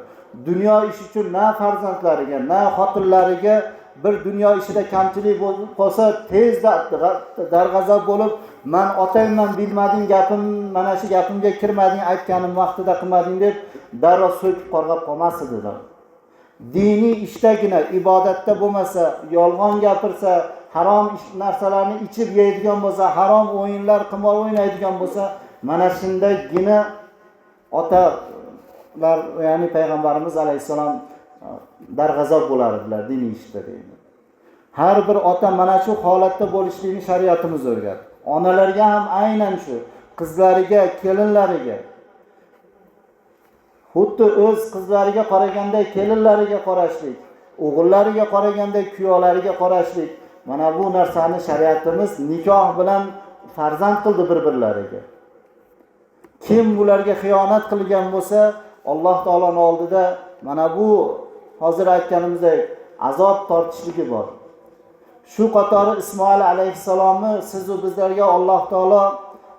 A: Dunyo ishi uchun na farzandlariga, na xotinlariga bir dunyo ishida kamchilik bo'lsa, tezda darg'azab bo'lib, men otayman bilmading gapim, mana shu gapimga kirmading, aytganim vaqtida qilmading deb darrov so'kib qorg'ab qolmasdi" dedilar. Diniy ishdagina, ibodatda bo'lmasa, yolg'on gapirsa, harom narsalarni ichib yeydigan bo'lsa, harom o'yinlar, qimor o'ynaydigan bo'lsa, mana shundagina otalar, ya'ni payg'ambarimiz alayhisalom darg'azab bo'lardilar diniy ishda deydi. Har bir ota mana shu holatda bo'lishligini shariatimiz o'rgatdi. Onalarga ham aynan shu, qizlariga, kelinlariga xuddi o'z qizlariga qaraganda kelinlariga qarashlik, o'g'illariga qaraganda kuyovlariga qarashlik. Mana bu narsani shariatimiz nikoh bilan farzand qildi bir-birlariga. Kim bularga xiyonat qilgan bo'lsa, Alloh taoloning oldida mana bu hozir aytganimizdek azob tortishligi bor. Shu qatori Ismoil alayhisalomni siz va bizlarga Alloh taolo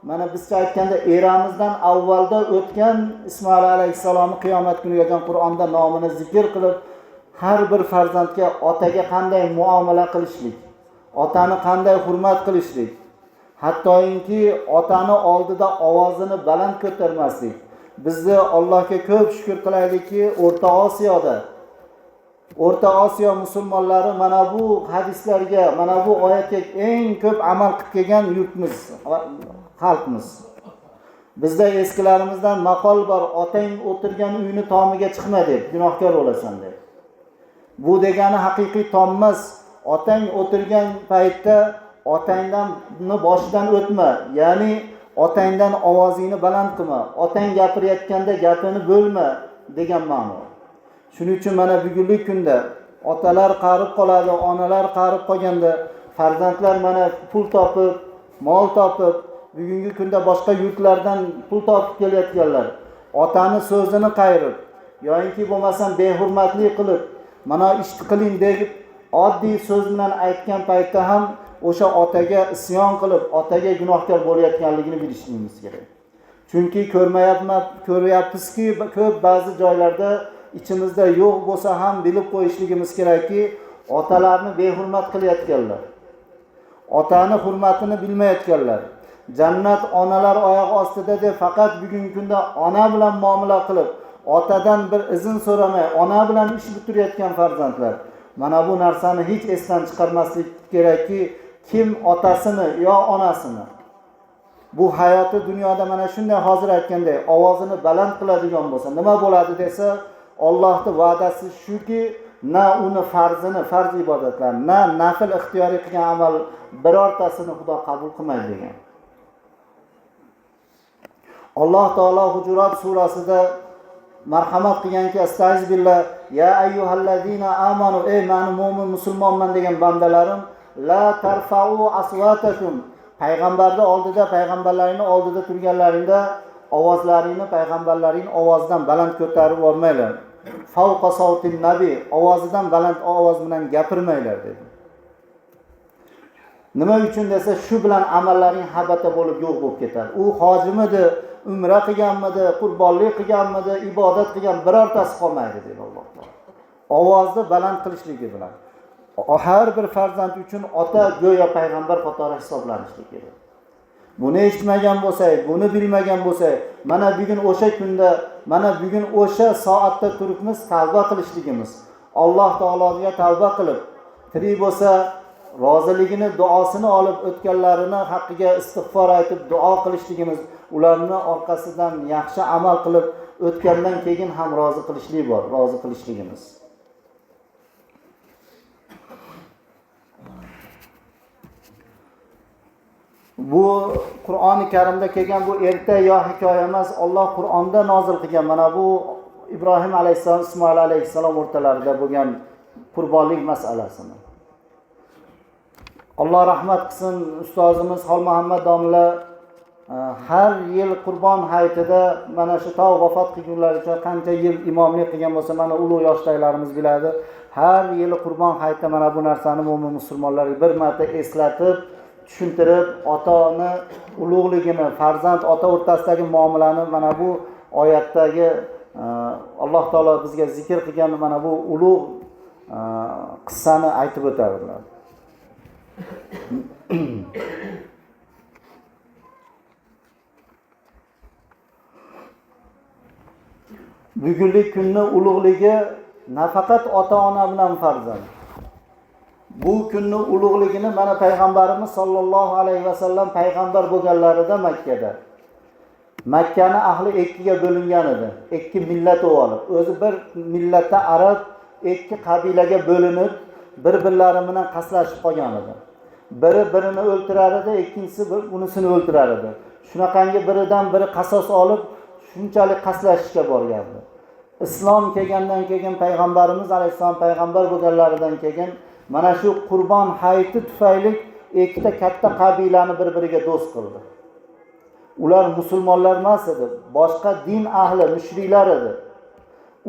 A: mana bizcha aytganda eramizdan avvalda o'tgan Ismoil alayhisalomni qiyomat kunigacha Qur'onda nomini zikr qilib, har bir farzandga otaga qanday muomala qilishlik, otani qanday hurmat qilishlik, hattoki otani oldida ovozini baland ko'tarmaslik. Bizni Allohga ko'p shukr qilaylikki, O'rta Osiyo musulmonlari mana bu hadislarga, mana bu oyatga eng ko'p amal qilib kelgan yurtimiz, xalqimiz. Bizda eskilarimizdan maqol bor: otang o'tirgan uyni tomiga chiqma deb, gunohkor bo'lasan deb. Bu degani haqiqiy tom emas. Otang o'tirgan paytda otangdan boshidan o'tma, ya'ni otangdan ovozingni baland qilma, otang gapirayotganda gapini bo'lma degan ma'no. Shuning uchun mana bugungi kunda otalar qarib qoladi, onalar qarib qolganda farzandlar mana pul topib, mol topib, bugungi kunda boshqa yurtlardan pul topib kelayotganlar, otani so'zini qayirib yoki bo'lmasam behurmatlik qilib, mana ish qiling deb Oddiy so'z bilan aytgan paytda ham o'sha otaga isyon qilib, otaga gunohkor bo'layotganligini bilishimiz kerak. Chunki ko'ryapmizki, ko'p ba'zi joylarda ichimizda yo'q bo'lsa ham bilib qo'yishligimiz kerakki, otalarni behurmat qilayotganlar. Otani hurmatini bilmayotganlar. Jannat onalar oyoq ostida deb faqat bugungi kunda ona bilan muomala qilib, otadan bir izn so'ramay, ona bilan ish bitirayotgan farzandlar. Mana bu narsani hech esdan chiqarmaslik kerakki, kim otasini yo onasini bu hayoti dunyoda mana shunday hozir aytganday ovozini baland qiladigan bo'lsa, nima bo'ladi desa, Allohning va'dasi shuki, na uni farzini, farz ibodatlar, na nafl ixtiyoriy qilgan amal birortasini Xudo qabul qilmaydi degan. Alloh taolo Hujurat surasida marhamat qilganki, astag'firullah, ya ayyuhallazina amanu, ey meni mu'min musulmonman degan bandalarim, la tarfa'u aswatakum, payg'ambarning oldida, payg'ambarlarning oldida turganlaringda ovozlaringni payg'ambarlarning ovozidan baland ko'tarib olmanglar. Fawqa sawtin nabi, ovozidan baland ovoz bilan gapirmanglar dedi. Nima uchun desa, shu bilan amallaring habata bo'lib yo'q bo'lib ketadi. U hojimidi, umra qilganmidi, qurbonlik qilganmidi, ibodat qilgan birortasi qolmaydi dedi Alloh taolo. Ovozni baland qilishligi bilan. Har bir farzand uchun ota go'yo payg'ambar qatori hisoblanishli kerak. Buni eshitmagan bo'lsak, buni bilmagan bo'lsak, mana bugun o'sha kunda, mana bugun o'sha soatda turibmiz, tavba qilishligimiz. Alloh taologa tavba qilib, tirik bo'lsa roziligini, duosini olib o'tganlarini haqqiga istig'for aytib duo qilishligimiz, ularni orqasidan yaxshi amal qilib o'tgandan keyin ham rozi qilishlik bor, rozi qilishligimiz. Bu Qur'oni Karimda kelgan bu erta yo hikoya emas, Alloh Qur'onda nozil qilgan. Mana bu Ibrohim alayhisalom, Ismoil alayhisalom o'rtalarida bo'lgan qurbonlik masalasini. Alloh rahmat qilsin, ustozimiz Xol Muhammad domla har yil Qurbon hayitida mana shu tog' vafot qilgunlaricha qancha yil imomlik qilgan bo'lsa, mana ulug' yoshdagilarimiz biladi. Har yil Qurbon hayitida mana bu narsani mo'min musulmonlarga bir marta eslatib, tushuntirib, ota-ona ulug'ligini, farzand ota o'rtasidagi muomalani mana bu oyatdagi Alloh taolo bizga zikr qilgan mana bu ulug' qissani aytib o'tadilar. Bugungi kunning ulug'ligi nafaqat ota-ona bilan farzand. Bu kunning ulug'ligini mana payg'ambarimiz sollallohu alayhi vasallam payg'ambar bo'lganlarida Makkada. Makkani ahli ikkiga bo'lingan edi. Ikki millat olib, o'zi bir millatda arab ikki qabilaga bo'linib, bir-birlari bilan qaslashib qolgan edi. Biri birini o'ltirar edi, ikkinchisi unisini o'ltirar edi. Shunaqangi biridan biri qasos olib, shunchalik qaslashishga borgandi. Islom kelgandan keyin payg'ambarimiz alayhisalom payg'ambar bo'lganlaridan keyin mana shu Qurbon hayiti tufayli ikkita katta qabilani bir-biriga do'st qildi. Ular musulmonlar emas edi, boshqa din ahli, mushriklar edi.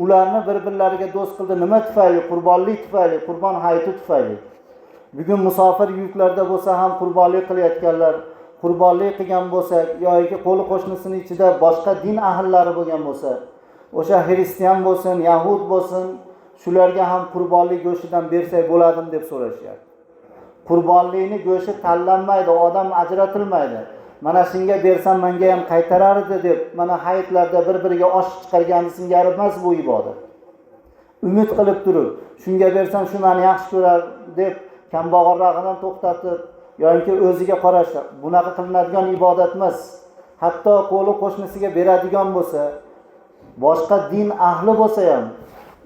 A: Ularni bir-birlariga do'st qildi. Nima tufayli? Qurbonlik tufayli, Qurbon hayiti tufayli. Bugun musofir yurtlarda bo'lsa ham qurbonlik qilayotganlar, qurbonlik qilgan bo'lsa yoki qo'li qo'shnisining ichida boshqa din ahllari bo'lgan bo'lsa, o'sha xristian bo'lsin, yahud bo'lsin, shularga ham qurbonlik go'shtidan bersak bo'ladimi deb so'rashyapti. Qurbonlikni go'shti tanlanmaydi, odam ajratilmaydi. Mana shunga bersam menga ham qaytarardi deb, mana hayitlarda bir-biriga osh chiqargani singari emas bu ibodat. Umid qilib turib, shunga bersam shu meni yaxshi ko'rar deb kambag'alrog'idan to'xtatib yoki o'ziga qarash, bunaqa qilinadigan ibodat emas. Hatto qo'li qo'shnisiga beradigan bo'lsa, boshqa din ahli bo'lsa ham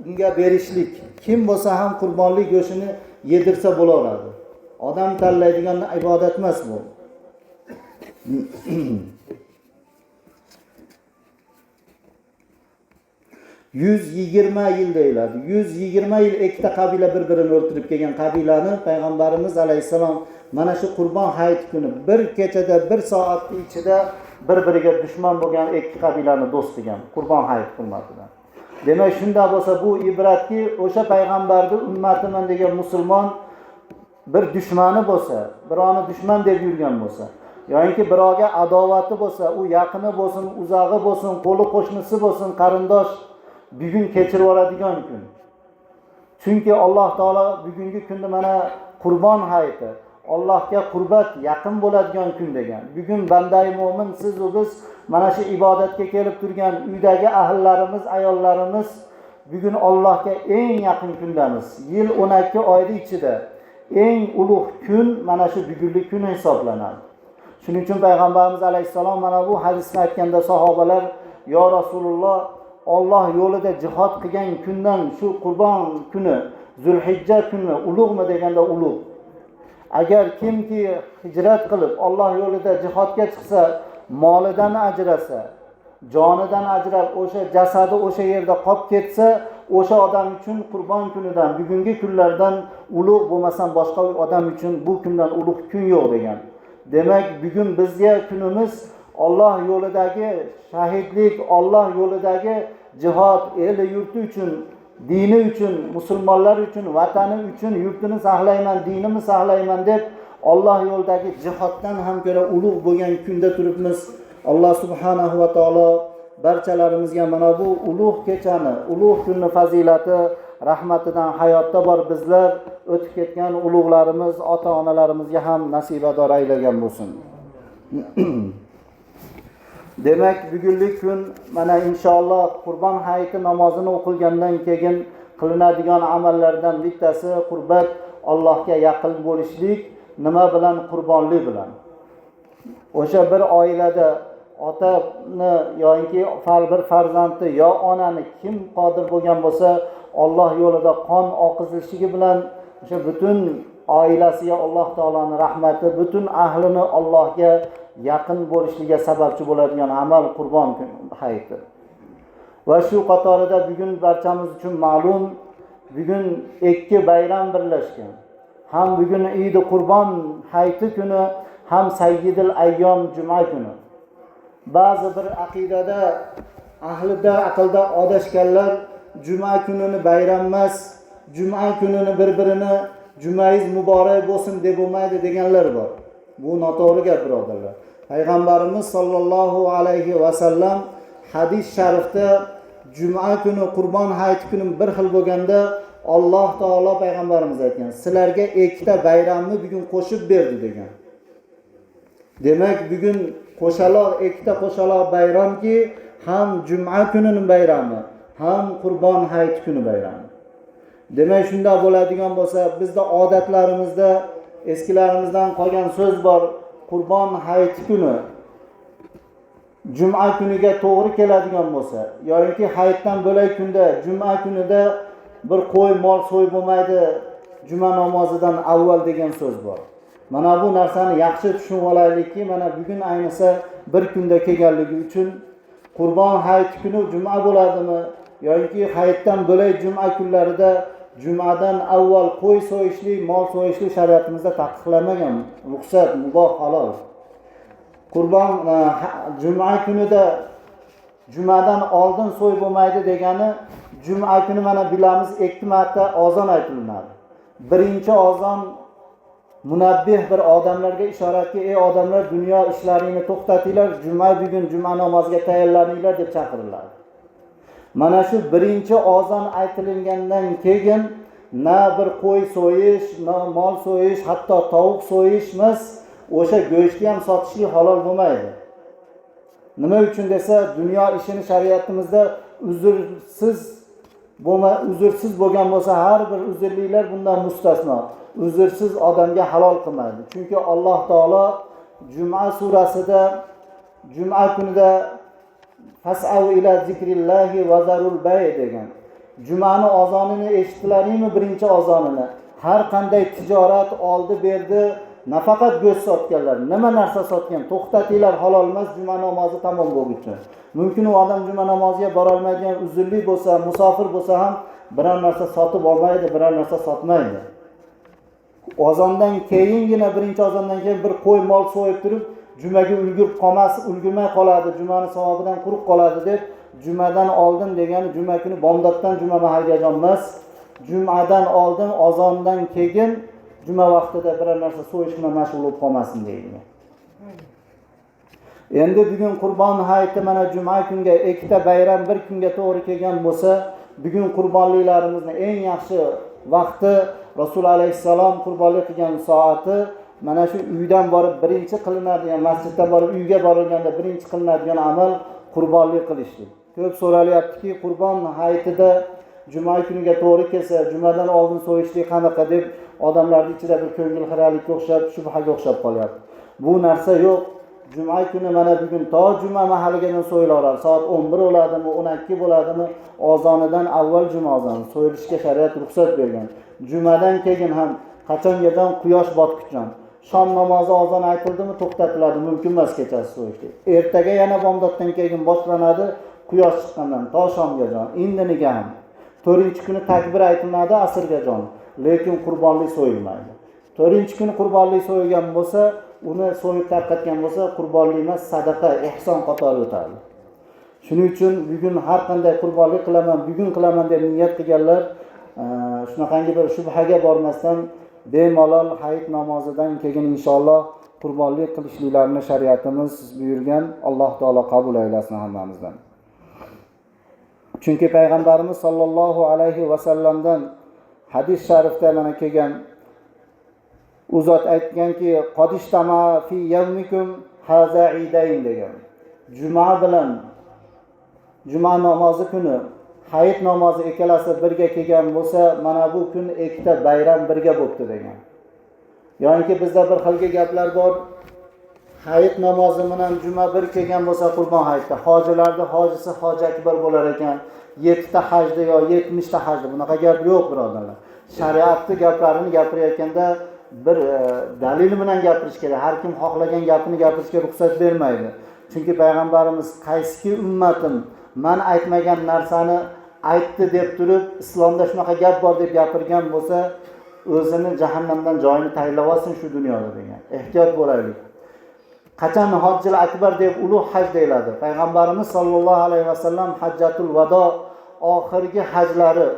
A: unga berishlik, kim bo'lsa ham qurbonlik go'shtini yedirsa bo'laveradi. Odam tanlaydigan ibodat emas bu. 120 yil deyiladi. 120 yil ikkita qabila bir-birini o'ltirib kelgan qabilani payg'ambarimiz alayhisalom mana shu Qurbon hayiti kuni bir kechada, bir soat ichida bir-biriga dushman bo'lgan ikki qabilani do'st qilgan Qurbon hayiti hurmatidan. Demak, shunda bo'lsa bu ibratki, o'sha payg'ambarning ummatiman degan musulmon bir dushmani bo'lsa, birovni dushman deb yurgan bo'lsa, yoki birovga adovati bo'lsa, u yaqini bo'lsin, uzog'i bo'lsin, qo'li qo'shnisi bo'lsin, qarindosh, bugun kechirib yuboradigan kun. Chunki Alloh taolo bugungi kunni mana Qurbon hayiti, Allohga qurbat yaqin bo'ladigan kun degan. Bugun bandai mo'min siz va biz mana shu ibodatga kelib turgan uydagi ahllarimiz, ayollarimiz bugun Allohga eng yaqin kundamiz. Yil 12 oyning ichida eng ulug' kun mana shu bugungi kun hisoblanadi. Shuning uchun payg'ambarimiz alayhisalom mana bu hadisni aytganda sahobalar, "Yo Rasululloh, Alloh yo'lida jihad qilgan kundan shu Qurbon kuni, Zulhijja kuni ulug'mi?" deganda ulug'. Agar kimki hijrat qilib Alloh yo'lida jihadga chiqsa, molidan ajrasa, jonidan ajrab o'sha jasadi o'sha yerda qolib ketsa, o'sha odam uchun Qurbon kunidan, bugungi kunlardan ulug' bo'lmasam boshqa odam uchun bu kundan ulug' kun yo'q degan. Demak, bugun bizga kunimiz Alloh yo'lidagi shahidlik, Alloh yo'lidagi jihad, el yurti uchun, dini uchun, musulmonlar uchun, vatani uchun yurtini saqlayman, dinimni saqlayman deb Alloh yo'lidagi jihoddan ham ko'ra ulug' bo'lgan kunda turibmiz. Alloh subhanahu va taolo barchalarimizga mana bu ulug' kechani, ulug' kunni fazilati, rahmatidan hayotda bor bizlar, o'tib ketgan ulug'larimiz, ota-onalarimizga ham nasibador aylagan bo'lsin. Demak, bugungi kun mana inshaalloh Qurbon hayiti namozini o'qilgandan keyin qilinadigan amallardan bittasi qurbat, Allohga yaqin bo'lishlik. Nima bilan? Qurbonlik bilan. O'sha bir oilada otani yoki bir farzandni yo onani kim qodir bo'lgan bo'lsa, Alloh yo'lida qon oqizilishligi bilan o'sha butun oilasiga Alloh taolaning rahmati, butun ahlini Allohga yaqin bo'lishiga sababchi bo'ladigan amal Qurbon hayiti. Va shu qatorida bugun barchamiz uchun ma'lum, bugun ikki bayram birlashgan. Ham bugun Eid Qurbon hayiti kuni, ham Sayyidul Ayyom juma kuni. Ba'zi bir aqidada, ahlida, aqlda adashganlar juma kunini bayram emas, juma kunini bir-birini jumangiz muborak bo'lsin deb bo'lmaydi deganlar bor. Bu noto'g'ri gap, birodarlar. Payg'ambarimiz sollallohu alayhi va sallam hadis sharifda juma kuni, Qurbon hayiti kuni bir xil bo'lganda Alloh taolo payg'ambarimiz aytgan, sizlarga ikkita bayramni bugun qo'shib berdi degan. Demak, bugun qo'shaloq, ikkita qo'shaloq bayramki, ham juma kunining bayrami, ham Qurbon hayiti kuni bayrami. Demak, shunda bo'ladigan bo'lsa, bizda odatlarimizda eskilarimizdan qolgan so'z bor. Qurbon hayiti kuni juma kuniga to'g'ri keladigan bo'lsa, yoki hayitdan bo'lak kunda juma kunida bir qo'y mol so'y bo'lmaydi juma namozidan avval degan so'z bor. Mana bu narsani yaxshi tushunib olaylikki, mana bugun ayniqsa bir kunda kelganligi uchun Qurbon hayiti kuni juma bo'ladimi yoki hayitdan bo'lak juma kunlarida jumadan avval qo'y so'yishlik, mol so'yishlik shariatimizda taqiqlanmagan, ruxsat, muboh, halol. Qurbon juma kunida jumadan oldin so'y bo'lmaydi degani, juma kuni mana bilamiz 2 marta azon aytilinadi. Birinchi azon munabbih bir odamlarga ishoratki, ey odamlar, dunyo ishlarini to'xtatinglar, bugun juma namoziga tayyorlaninglar deb chaqiriladi. Mana shu birinchi azon aytilingandan keyin na bir qo'y so'yish, na mol so'yish, hatto tovuq so'yishmas, o'sha go'shtni ham sotishlik halol bo'lmaydi. Nima uchun desa, dunyo ishini shariatimizda uzursiz bo'lgan bo'lsa, har bir uzrliklar bundan mustasno. Uzursiz odamga halol qilmaydi. Chunki Alloh taolo Juma surasida juma kunida fas'au ila zikrillahi va zarul bay degan. Jumani azonini eshitdilaringmi, birinchi azonini? Har qanday tijorat oldi berdi, nafaqat go'sht sotganlar, nima narsa sotgan, to'xtatinglar, halol emas, juma namozi tamom bo'lguncha. Mumkin u odam juma namoziga bora olmaydigan, uzrli bo'lsa, musofir bo'lsa ham biror narsa sotib olmaydi, biror narsa sotmaydi. Azondan keyingina, birinchi azondan keyin bir qo'y mol so'yib turib, jumaga ulgurmay qoladi, jumani savobidan quruq qoladi deb jumadan oldin degani juma kuni bomdoddan juma mahaligacha emas, jumadan oldin azondan keyin juma vaqtida biror narsa so'yish bilan mashg'ul bo'lib qolmasin deyilgan. Endi bugun Qurbon hayiti mana juma kunga ikkita bayram bir kunga to'g'ri kelgan bo'lsa, bugun qurbonliklarimizni eng yaxshi vaqti Rasul alayhissalom qurbonlik qilgan soati mana shu uydan borib birinchi qilinadigan, masjiddan borib uyga borilganda birinchi qilinadigan amal qurbonlik qilishlik. Ko'p so'ralyaptiki, Qurbon hayitida juma kuniga to'g'ri kelsa, jumadan oldin so'yishlik qanaqa deb odamlarning ichida bir ko'ngil xiralikka o'xshab, shubhaga o'xshab qolyapti. Bu narsa yo'q. Juma kuni mana bugun to juma mahaligacha so'yilaveradi. Soat 11 bo'ladimi, 12 bo'ladimi, ozonidan avval juma ozoni so'yilishga shariat ruxsat bergan. Jumadan keyin ham qachongacha quyosh botqichon. Shom namozi ozon aytildimi to'xtatiladi, mumkin emas kechasi so'yishlik. Ertaga yana bomdoddan keyin boshlanadi, quyosh chiqqandan to shomgacha. Indiniga ham 4-kuni takbir aytiladi asrgacha, lekin qurbonlik so'yilmaydi. 4-kuni qurbonlik so'yilgan bo'lsa, uni so'yib tarqatgan bo'lsa, qurbonlik emas, sadaqa, ihson qatori o'tadi. Shuning uchun bugun har qanday qurbonlik qilaman, bugun qilaman deb niyat qilganlar shunaqangi bir shubhaga bormasdan bemalol hayit namozidan keyin inshaalloh qurbonlik qilishliklarini shariatimiz buyurgan. Alloh taolo qabul aylasin hammamizdan. Chunki payg'ambarimiz sollallohu alayhi va sallamdan hadis sharifda mana kelgan, u zot aytganki, qodishtama fi yawmikum haza idayn degan. Juma bilan juma namozi kuni hayit namozi ikkalasi birga kelgan bo'lsa, mana bu kun ikkita bayram birga bo'libdi degan. Yo'inki bizda bir xilga gaplar bor. Hayit namozi bilan juma bir kelgan bo'lsa qurbon hayitda hojilarda hojisi hoji akbar bo'lar ekan. 7 ta hajda yo 70 ta hajda bunaqa gap yo'q birodarlar. Shariatning gaplarini gapirayotganda bir dalil bilan gapirish kerak. Har kim xohlagan gapini gapirishga ruxsat bermaydi. Chunki payg'ambarimiz qaysiki ummatim men aytmagan narsani aytdi deb turib, islomda shunaqa gap bor deb gapirgan bo'lsa, o'zini jahannamdan joyini tayinlab olsin shu dunyoda degan. Ehtiyot bo'laylik. Qachon hojjil akbar deb ulug' haj deyiladi. Payg'ambarimiz sollallohu alayhi vasallam hajjatul vado oxirgi hajlari,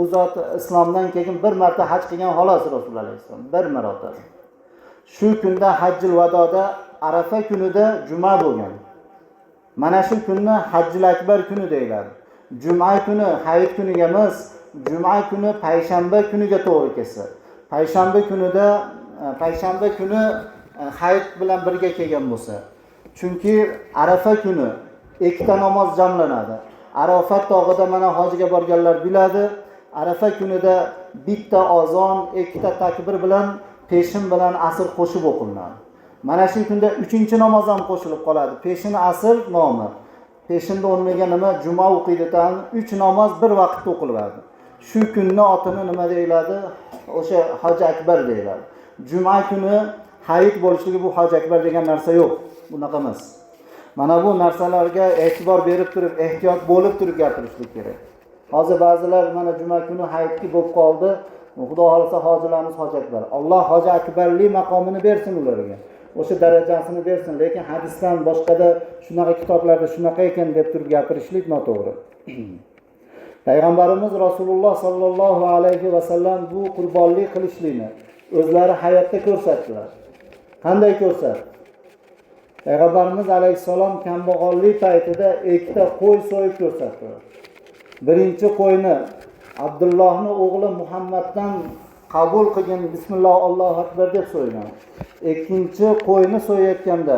A: u zot islomdan keyin bir marta haj qilgan xolos Rasululloh alayhisalom, bir marotaba. Shu kunda hajjil vadoda Arafa kunida juma bo'lgan. Mana shu kunni hajjil akbar kuni deyiladi. Juma kuni hayit kuniga emas, juma kuni payshanba kuniga to'g'ri kelsa. Payshanba kuni hayit bilan birga kelgan bo'lsa. Chunki Arafa kuni ikkita namoz jamlanadi. Arafat tog'ida mana hojiga borganlar biladi. Arafa kunida bitta azon, ikkita takbir bilan peshin bilan asr qo'shib o'qilinadi. Mana shu kunda 3-namoz ham qo'shilib qoladi. Peshin asr nomi. Peshinda o'rniga nima juma o'qiydi tan 3 namoz bir vaqtda o'qiladi. Shu kunni otini nima deyiladi? O'sha Hoji akbar deyiladi. Juma kuni hayit bo'lishligi bu Hoji akbar degan narsa yo'q. Bunaqa emas. Mana bu narsalarga e'tibor berib turib, ehtiyot bo'lib turib gapirishlik kerak. Hozir ba'zilar mana juma kuni hayitki bo'lib qoldi. Xudo xolisa hojilarimiz Hoji akbar. Alloh Hoji akbarlik maqomini bersin ularga. O'sha darajasini bersin, lekin hadisdan boshqada shunaqa kitoblarda shunaqa ekan deb turib gapirishlik noto'g'ri. Payg'ambarimiz Rasululloh sallallohu alayhi va sallam bu qurbonlik qilishlikni o'zlari hayotda ko'rsatdilar. Qanday ko'rsatdi? Payg'ambarimiz alayhisalom kambag'allik paytida ikkita qo'y so'yib ko'rsatdilar. Birinchi qo'yni Abdullohning o'g'li Muhammaddan qabul qilgan bismillah Allohu akbar deb so'ygan. Ikkinchi qo'yni so'yayotganda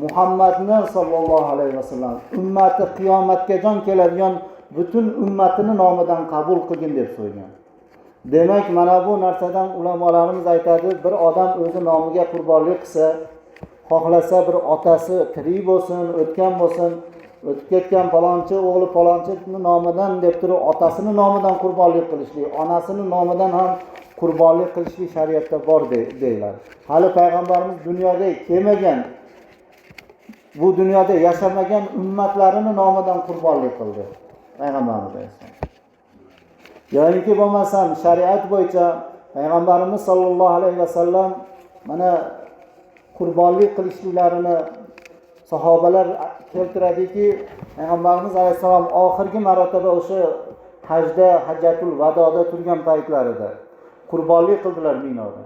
A: Muhammadni sallallohu alayhi vasallam ummati qiyomatgacha keladigan butun ummatini nomidan qabul qilgin deb so'ygan. Demak, mana bu narsadan ulamolarimiz aytadi, bir odam o'zi nomiga qurbonlik qilsa, xohlasa bir otasi tirik bo'lsin, o'tgan bo'lsin, o'tib ketgan palonchi o'g'li palonchining nomidan deb turib otasining nomidan qurbonlik qilishlik, onasining nomidan ham qurbonlik qilishlik shariatda bor deyiladi. Hali payg'ambarimiz dunyoga kelmagan, bu dunyoda yashamagan ummatlarini nomidan qurbonlik qildi payg'ambarimiz. Yo'inki bo'lmasam shariat bo'yicha payg'ambarimiz sollallohu alayhi vasallam mana qurbonlik qilishliklarini sahobalar keltiradiki, Payg'ambarimiz alayhissalom oxirgi marotaba o'sha hajda, hajjatul vadoda turgan paytlarida qurbonlik qildilar Minoda.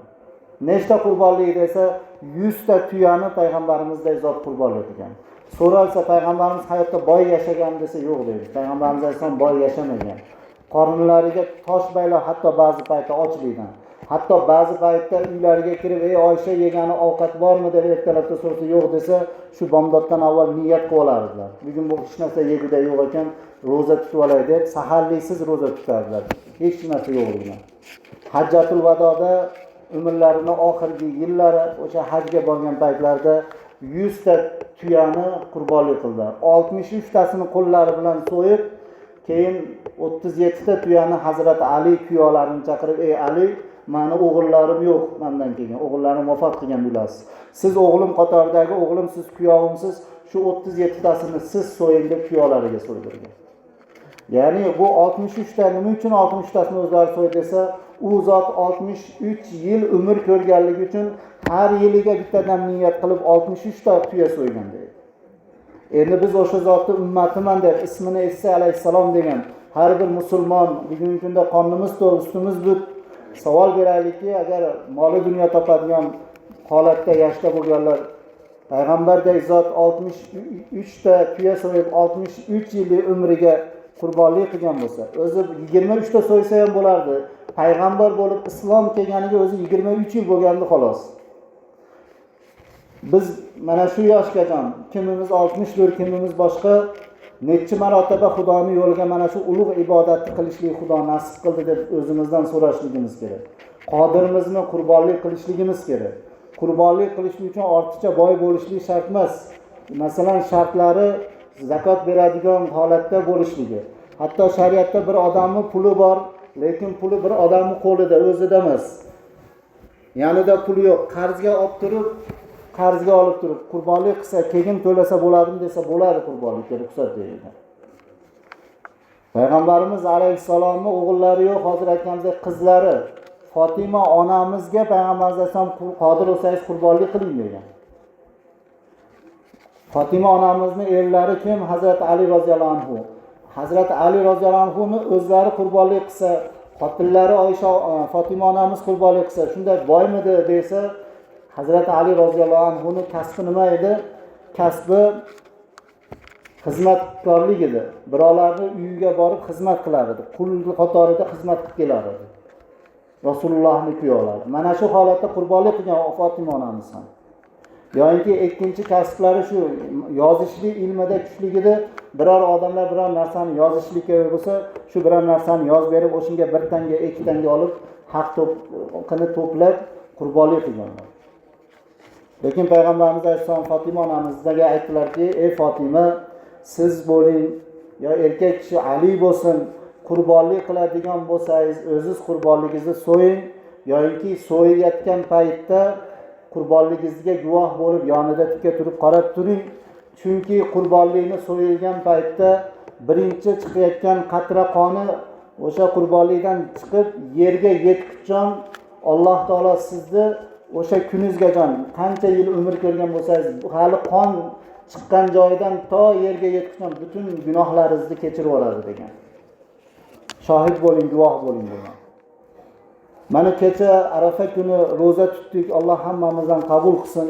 A: Nechta qurbonlik desa 100 ta tuyani payg'ambarimizday zot qurbonlagan. So'ralsa payg'ambarimiz hayotda boy yashagan desa yo'q deydi. Payg'ambarimiz alayhissalom boy yashamagan. Qornlariga tosh baylab, hatto ba'zi paytda ochlikdan. Hatto ba'zi paytda uylariga kirib, "Ey Oysha, yegani ovqat bormi?" deb ertalabda so'rasa yo'q desa, shu bomdoddan avval niyat qilib olardilar. Bugun bu hech narsa yegida yo'q ekan, roza tutib olay deb saharliksiz roza tutardilar. Hech narsa yo'qligidan. Hajjatul vadoda umrlarining oxirgi yillari o'sha hajga borgan paytlarida 100 ta tuyani qurbonlik qildilar. 63 tasini qo'llari bilan so'yib, keyin 37 ta tuyani Hazrat Ali kuyovlarini chaqirib, "Ey Ali, meni o'g'illarim yo'q, mendan kelgan. O'g'illarim vafot qilgan bo'lasiz. Siz o'g'lim qatoridagi o'g'lim, siz kuyovimsiz. Shu 37 tasini siz so'ying" deb kuyovlariga so'ydirgan. Ya'ni bu 63 ta nima uchun 63 tasini o'zlari so'ydi desa, u zot 63 yil umr ko'rganligi uchun har yiliga bittadan niyat qilib 63 ta tuya so'ygan deydi. Endi biz o'sha zotni ummatiman deb ismini Isa alayhissalom degan har bir musulmon bugungi kunda qonimiz to'g'ri ustimiz but savol beraylikki, agar moli dunyo topadigan holatda yashda bo'lganlar payg'ambardek zot 63 ta tuya so'yib 63 yillik umriga qurbonlik qilgan bo'lsa, o'zi 23 ta so'ysa ham bo'lardi. Payg'ambar bo'lib islom kelganiga o'zi 23 yil bo'lgandi xolos. Biz mana shu yoshgacha kimimiz 60 kimimiz boshqa necha marotaba Xudoning yo'liga mana shu ulug' ibodatni qilishlik Xudo nasib qildi deb o'zimizdan so'rashligimiz kerak. Qodirmizmi qurbonlik qilishligimiz kerak. Qurbonlik qilish uchun ortiqcha boy bo'lishlik shart emas. Masalan, shartlari zakot beradigan holatda bo'lishligi. Hatto shariatda bir odamning puli bor, lekin puli bir odamning qo'lida, o'zida emas. Yanida puli yo'q, qarzga olib turib qurbonlik qilsa, keyin to'lasa bo'ladimi desa, bo'ladi, qurbonlikka ruxsat berilgan. Payg'ambarimiz alayhissalomning o'g'illari yo'q, hozir aytganimizdek qizlari Fatima onamizga payg'ambarimiz alayhissalom qodir bo'lsangiz qurbonlik qiling degan. Fatima onamizning erlari kim? Hazrat Ali roziyallohu anhu. Hazrat Ali roziyallohu anhuni o'zlari qurbonlik qilsa, xotillari Oysha Fatima onamiz qurbonlik qilsa, shunday boymidi desa, Hazrat Ali roziyallohu anhuning kasbi nima edi? Kasbi xizmatkorlik edi. Birovlarning uyiga borib xizmat qilar edi. Qul qatorida xizmat qilib kelar edi. Rasulullohning kuyovlari. Mana shu holatda qurbonlik qilgan Fatima onamiz ham. Yo'inki ikkinchi kasblari shu yozishlik ilmida kuchligida biror odamlar biror narsani yozishlik kerak bo'lsa, shu biror narsani yozib berib, o'shinga 1 tanga, 2 tanga olib, haq to'plab qurbonlik qilganlar. Lekin payg'ambarimiz alayhisalom Fatima onamizga aytdilarki, "Ey Fatima, siz bo'ling yo erkak kishi Ali bo'lsin, qurbonlik qiladigan bo'lsangiz, o'zingiz qurbonligingizni so'ying, yoki so'yayotgan paytda qurbonligingizga guvoh bo'lib yonida tikka turib qarab turing. Chunki qurbonlikni so'yilgan paytda birinchi chiqayotgan qatra qoni o'sha qurbonlikdan chiqib yerga yetguncha Alloh taolo sizni o'sha kuningizgacha qancha yil umr ko'rgan bo'lsangiz, hali qon chiqqan joydan to yerga yetguncha butun gunohlaringizni kechirib yuboradi" degan. Shohid bo'ling, guvoh bo'ling degan. Mana kecha Arafa kuni roza tutdik. Alloh hammamizdan qabul qilsin.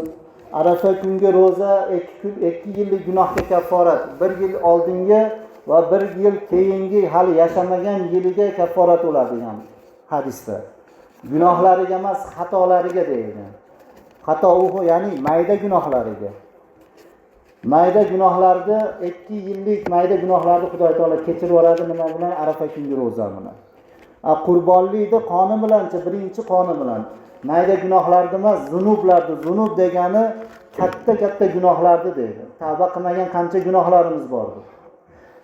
A: Arafa kungi roza 2 yillik gunohga kafforat, 1 yil oldingi va 1 yil keyingi hali yashamagan yiliga kafforat bo'ladi degan hadisda. Gunohlariga emas, xatolariga deyilgan. Xato u ya'ni mayda gunohlariga. Mayda gunohlarni 2 yillik mayda gunohlarni Xudo taolo kechirib yuboradi nima bilan? Arafa kungi roza bilan. Qurbonlikni qoni bilanchi, birinchi qoni bilan. Mayda gunohlarni emas, zunublarni. Zunub degani katta gunohlarni deydi. Tavba qilmagan qancha gunohlarimiz bordir.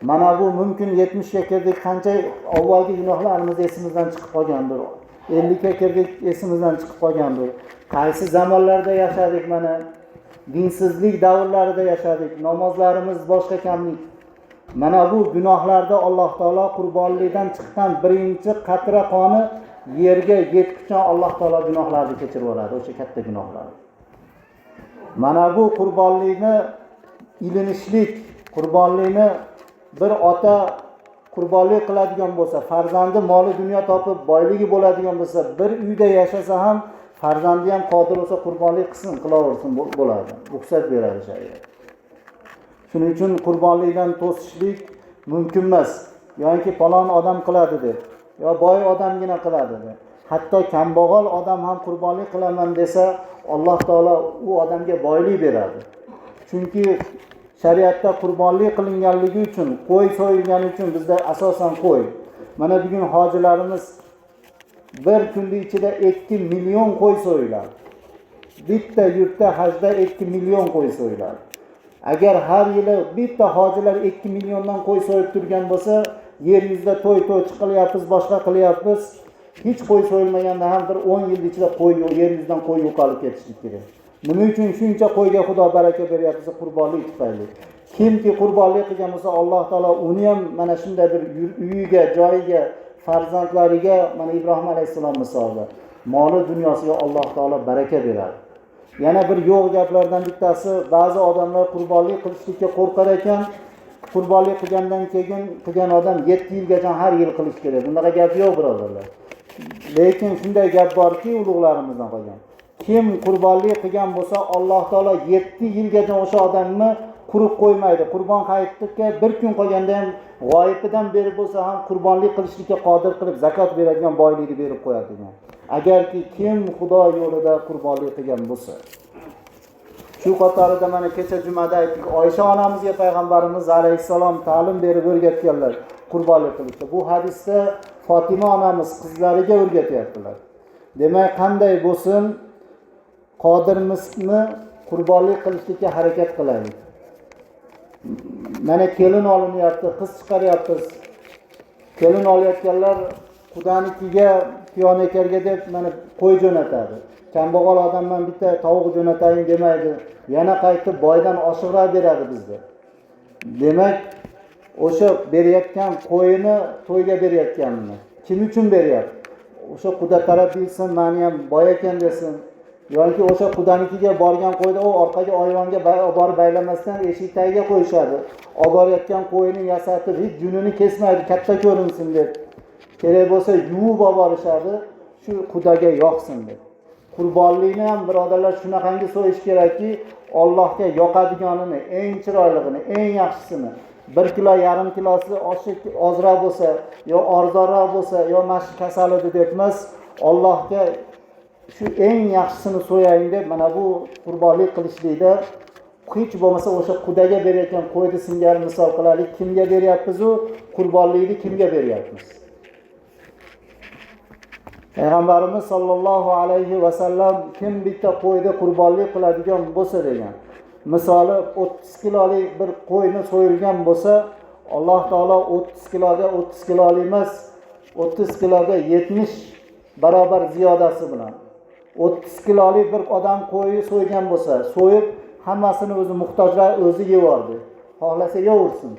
A: Mana bu mumkin 70 ga kirdik, qancha avvalgi gunohlarimiz esimizdan chiqib qolgandir. 50 ga kirdik, esimizdan chiqib qolgandir. Qaysi zamonlarda yashadik mana? Dinsizlik davrlarida yashadik. Namozlarimiz boshqa kamlik. Mana bu gunohlarda Alloh taolo qurbonlikdan chiqqan birinchi qatra qoni yerga yetguncha Alloh taolo gunohlarni kechirib yuboradi, o'sha katta gunohlarni. Mana bu qurbonlikni ilinishlik, Qurbonlikni bir ota qurbonlik qiladigan bo'lsa, farzandi moli dunyo topib boyligi bo'ladigan bo'lsa, bir uyda yashasa ham farzandi ham qodir bo'lsa qurbonlik qilsin, qilaversin bo'ladi. Ruxsat beradi shariat. Shuning uchun qurbonlikdan to'sishlik mumkin emas. Yoki falon odam qiladi deb, yo boy odamgina qiladi deb. Hatto kambag'al odam ham qurbonlik qilaman desa, Alloh taolo u odamga boylik beradi. Chunki shariatda qurbonlik qilinganligi uchun, qo'y so'yilgani uchun bizda asosan qo'y. Mana bugun hojilarimiz bir kunning ichida 2 million qo'y so'yiladi. Bitta yurtda hajda 2 million qo'y so'yiladi. Agar har yili bitta hojilar 2 milliondan qo'y so'yib turgan bo'lsa, yer yuzida to'y chiqilyapmiz, boshqa qilyapmiz. Hech qo'y so'yilmaganda ham bir 10 yil ichida qo'y yer yuzidan qo'y yo'qolib ketishlik kerak. Nima uchun shuncha qo'yga Xudo baraka beryapti? Qurbonlik tufayli. Kimki qurbonlik qilgan bo'lsa, Alloh taolo uni ham mana shunday bir uyiga, joyiga, farzandlariga, mana Ibrohim alayhisalom misolida moli dunyosiga Alloh taolo baraka beradi. Yana bir yo'q gaplardan bittasi, ba'zi odamlar qurbonlik qilishlikka qo'rqar ekan. Qurbonlik qilgandan keyin qilgan odam 7 yilgacha har yil qilish kerak. Bunday gap yo'q, birodarlar. Lekin shunday gap borki, ulug'larimizdan qolgan. Kim qurbonlik qilgan bo'lsa, Alloh taolo 7 yilgacha o'sha odamni qurib qo'ymaydi. Qurbon hayitga bir kun qolganda ham g'oyibidan berib bo'lsa ham qurbonlik qilishlikka qodir qilib zakot beradigan boylikni berib qo'yadi degan. Agarki kim Xudo yo'lida qurbonlik qilgan bo'lsa. Shu qatorida mana kecha jumada aytdik, Oysha onamizga payg'ambarimiz alayhisalom ta'lim berib o'rgatganlar qurbonlik qilishda. Bu hadisda Fatima onamiz qizlariga o'rgatyaptilar. Demak, qanday bo'lsin, qodirmizmi qurbonlik qilishga harakat qilaylik. Mana kelin olinyapti, qiz chiqaryapmiz. Kelin olayotganlar Xudonikiga, piyonekarga deb mana qo'y jo'natadi. Kambag'al odamdan bitta tovuq jo'natayin demaydi. Yana qaytib boydan oshiqroq beradi bizga. Demak, o'sha berayotgan qo'yini to'yga berayotganmi? Kim uchun beryapti? O'sha Xudo taraf bilsin, meni ham boy ekan desin. Yoki o'sha Xudonikiga borgan qo'yni u orqaga oyvonga borib baylamasdan eshik tagiga qo'yishadi. Oborayotgan qo'yini yasatib, hech junini kesmaydi, katta ko'rinsin deb. Kerak bo'lsa yuvib oborishadi, shu Xudoga yoqsin deb. Qurbonlikni ham birodarlar shunaqangi so'yish kerakki, Allohga yoqadiganini, eng chiroyligini, eng yaxshisini, 1,5 kilo kilosi ozroq bo'lsa, yo arzonroq bo'lsa, yo mash kasali deb emas, Allohga shu eng yaxshisini so'yaylik deb mana bu qurbonlik qilishlikda hech bo'lmasa o'sha Xudoga berayotgan qo'yni singari misol qilaylik. Kimga beryapmiz u? Qurbonlikni kimga beryapmiz? Payg'ambarimiz sollallohu alayhi va sallam kim bitta qo'yni qurbonlik qiladigan bo'lsa degan. Misoli 30 kilolik bir qo'yni so'yilgan bo'lsa, Alloh taolo 30 kiloga 30 kilolik emas, 30 kiloga 70 barobar ziyodasi bilan 30 kilolik bir odam qo'yni so'ygan bo'lsa, so'yib hammasini o'zi muhtojlar o'zi yeyordi. Xohlasa yeversin.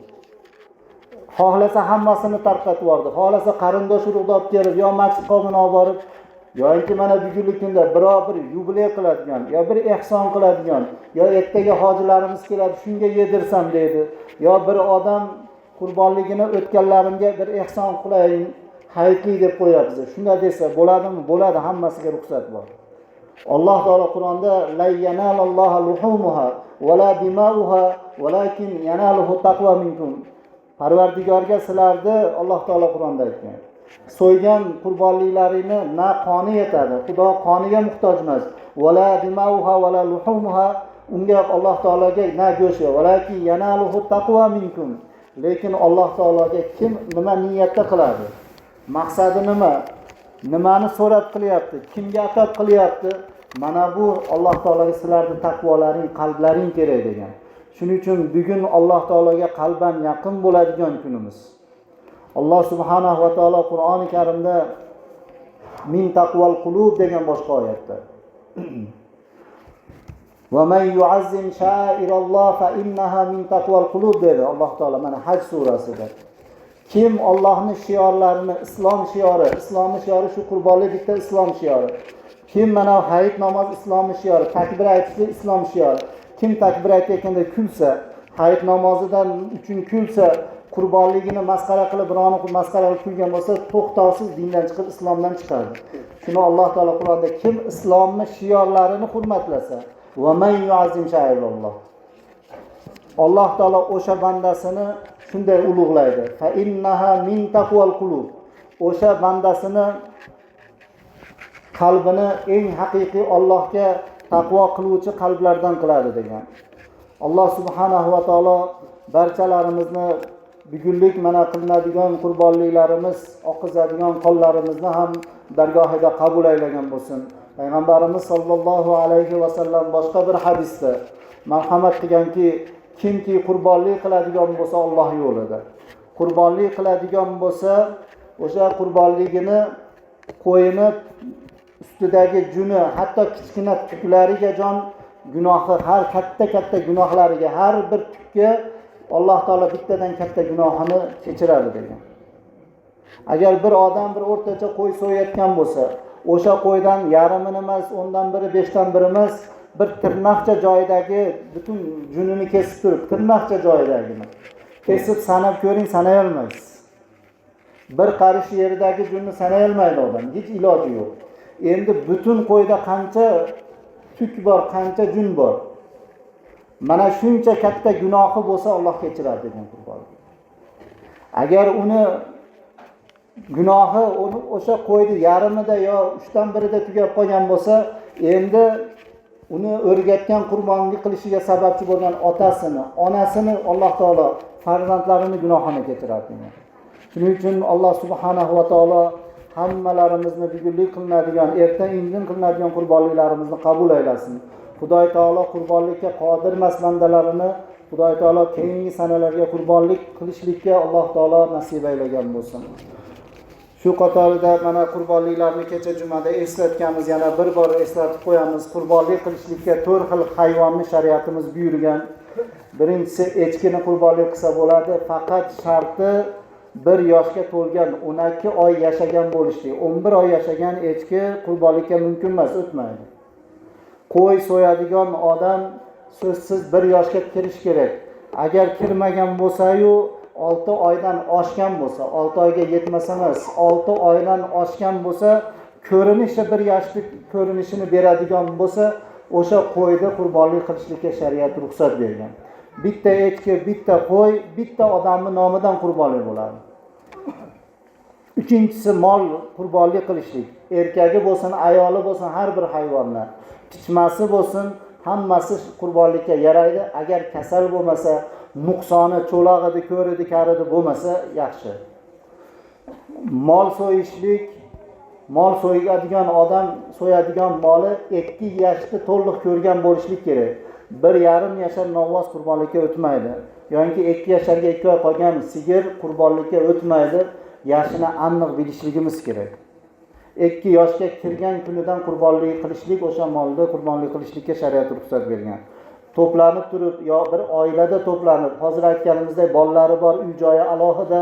A: Xohlasa hammasini tarqatib yubordi. Xohlasa qarindosh urug'ni olib kelib, yo masjid qomini olib borib, yoki mana bugungi kunda biror bir yubiley qiladigan, yo bir ehson qiladigan, yo ertaga hojilarimiz keladi, shunga yedirsam deydi. Yo bir odam qurbonligini o'tganlarimga bir ehson qilayin, hayitli deb qo'yapsiz. Shunda desa bo'ladimi? Bo'ladi, hammasiga ruxsat bor. Alloh taolo Qur'onda la yanalallohu luhumuha va la dimauha walakin yanaluhu taqwa minkum. Parvardigorga sizlarni Alloh taolo Qur'onda aytgan. So'ygan qurbonliklaringni na qoni yetadi. Xudo qoniga muhtoj emas. Wala dimauha wala luhumuha, unga Alloh taologa na go'shi, walakin yanaluhu taqwa minkum. Lekin Alloh taologa kim nima niyatda qiladi? Maqsadi nima? Nimani so'rab qilyapti? Kimga atab qilyapti? Mana bu Alloh taologa sizlarning taqvolaring, qalblaring kerak degan. Shuning uchun bugun Alloh taologa qalban yaqin bo'ladigan kunimiz. Alloh subhanahu va taolo Qur'oni Karimda min taqval qulub degan boshqa oyatda va man yu'azzim sha'iralloh fa innaha min taqval qulub dedi Alloh taolo mana Haj surasida. Kim Allohning shiorlarini, islomning shiori shu qurbonlik bitta islom shiori. Kim mana hayit namoz islomning shiori, takbir aytishlik islom shiori. Kim takbir aytayotganda kulsa, hayit namozidan uchun kulsa, qurbonligini masxara qilib, birovni masxara qilib kulgan bo'lsa, to'xtovsiz dindan chiqib, islomdan chiqadi. Shuni Alloh taolo Qur'onda kim islomni shiorlarini hurmatlasa, va man yu'azzim sha'iralloh. Alloh taolo o'sha bandasini shunday ulug'laydi. Fa innaha min taqval qulub. O'sha bandasini qalbini eng haqiqiy Allohga taqvo qiluvchi qalblardan qiladi degan. Alloh subhanahu va taolo barchalarimizni bugunlik mana qilinadigan qurbonliklarimiz, oqizadigan qonlarimizni ham dargohida qabul aylagan bo'lsin. Payg'ambarimiz sollallohu alayhi va sallam boshqa bir hadisda marhamat qilganki, kimki qurbonlik qiladigan bo'lsa Alloh yo'lida, qurbonlik qiladigan bo'lsa, o'sha qurbonligini qo'yini ustidagi juni, hatto kichkina tuklariga jon gunohi, har katta gunohlariga, har bir tukka Alloh taolo bittadan katta gunohini kechiradi degan. Agar bir odam bir o'rtacha qo'y so'yayotgan bo'lsa, o'sha qo'ydan yarimini emas, 10dan biri, 5dan biri emas, bir tirnoqcha joyidagi butun junini kesib turib, tirnoqcha joyidagini kesib sanab ko'ring, sanay olmaysiz. Bir qarish yeridagi junni sanay olmaydi odam, hech iloji yo'q. Endi butun qo'yda qancha tuk bor, qancha jun bor. Mana shuncha katta gunohi bo'lsa Alloh kechiradi degan qurbonlik. Agar uni gunohi o'sha qo'yni yarimida yo 3dan birida tugab qolgan bo'lsa, endi uni o'rgatgan qurbonlik qilishiga sababchi bo'lgan otasini, onasini Alloh taolo farzandlarini gunohini kechiradi. Shuning uchun Alloh subhanahu va taolo hammalarimizni bugunlik qilinadigan, erta-indin qilinadigan qurbonliklarimizni qabul aylasin. Xudoy taolo qurbonlikka qodir emas bandalarini Xudoy taolo keyingi sanalarga qurbonlik qilishlikka Alloh taolo nasib aylagan bo'lsin. Shu qatorida mana qurbonliklarni kecha jumada eslatganmiz, yana bir bor eslatib qo'yamiz. Qurbonlik qilishlikka 4 xil hayvonni shariatimiz buyurgan. Birinchisi echkini qurbonlik qilsa bo'ladi, faqat sharti 1 yoshga to'lgan, 12 oy yashagan bo'lishli. 11 oy yashagan echki qurbonlikka mumkin emas, o'tmaydi. Qo'y so'yadigan odam so'zsiz 1 yoshga kirish kerak. Agar kirmagan bo'lsa-yu 6 oydan oshgan bo'lsa, 6 oyga yetmasa emas, 6 oydan oshgan bo'lsa, ko'rinishi 1 yoshlik ko'rinishini beradigan bo'lsa, o'sha qo'yni qurbonlik qilishlikka shariat ruxsat bergan. Bitta echki, bitta qo'y, bitta odamning nomidan qurbonlik bo'ladi. Uchinchisi mol qurbonlik qilishlik. Erkagi bo'lsin, ayoli bo'lsin, har bir hayvonlar, pichmasi bo'lsin, hammasi qurbonlikka yaraydi. Agar kasal bo'lmasa, nuqsoni, cho'lag'idi, ko'ridi, karidi bo'lmasa yaxshi. Mol so'yishlik, mol so'yadigan odam so'yadigan moli 2 yoshni to'liq ko'rgan bo'lishlik kerak. 1,5 yashar novvos qurbonlikka o'tmaydi. Yoki 2 yasharga 2 oy qolgan sigir qurbonlikka o'tmaydi. Yoshini aniq bilishligimiz kerak. 2 yoshga kirgan kunidan qurbonlik qilishlik, o'sha molni qurbonlik qilishlikka shariat ruxsat bergan. To'planib turib, yo bir oilada to'planib, hozir aytganimizdek bolalari bor, uy joyi alohida,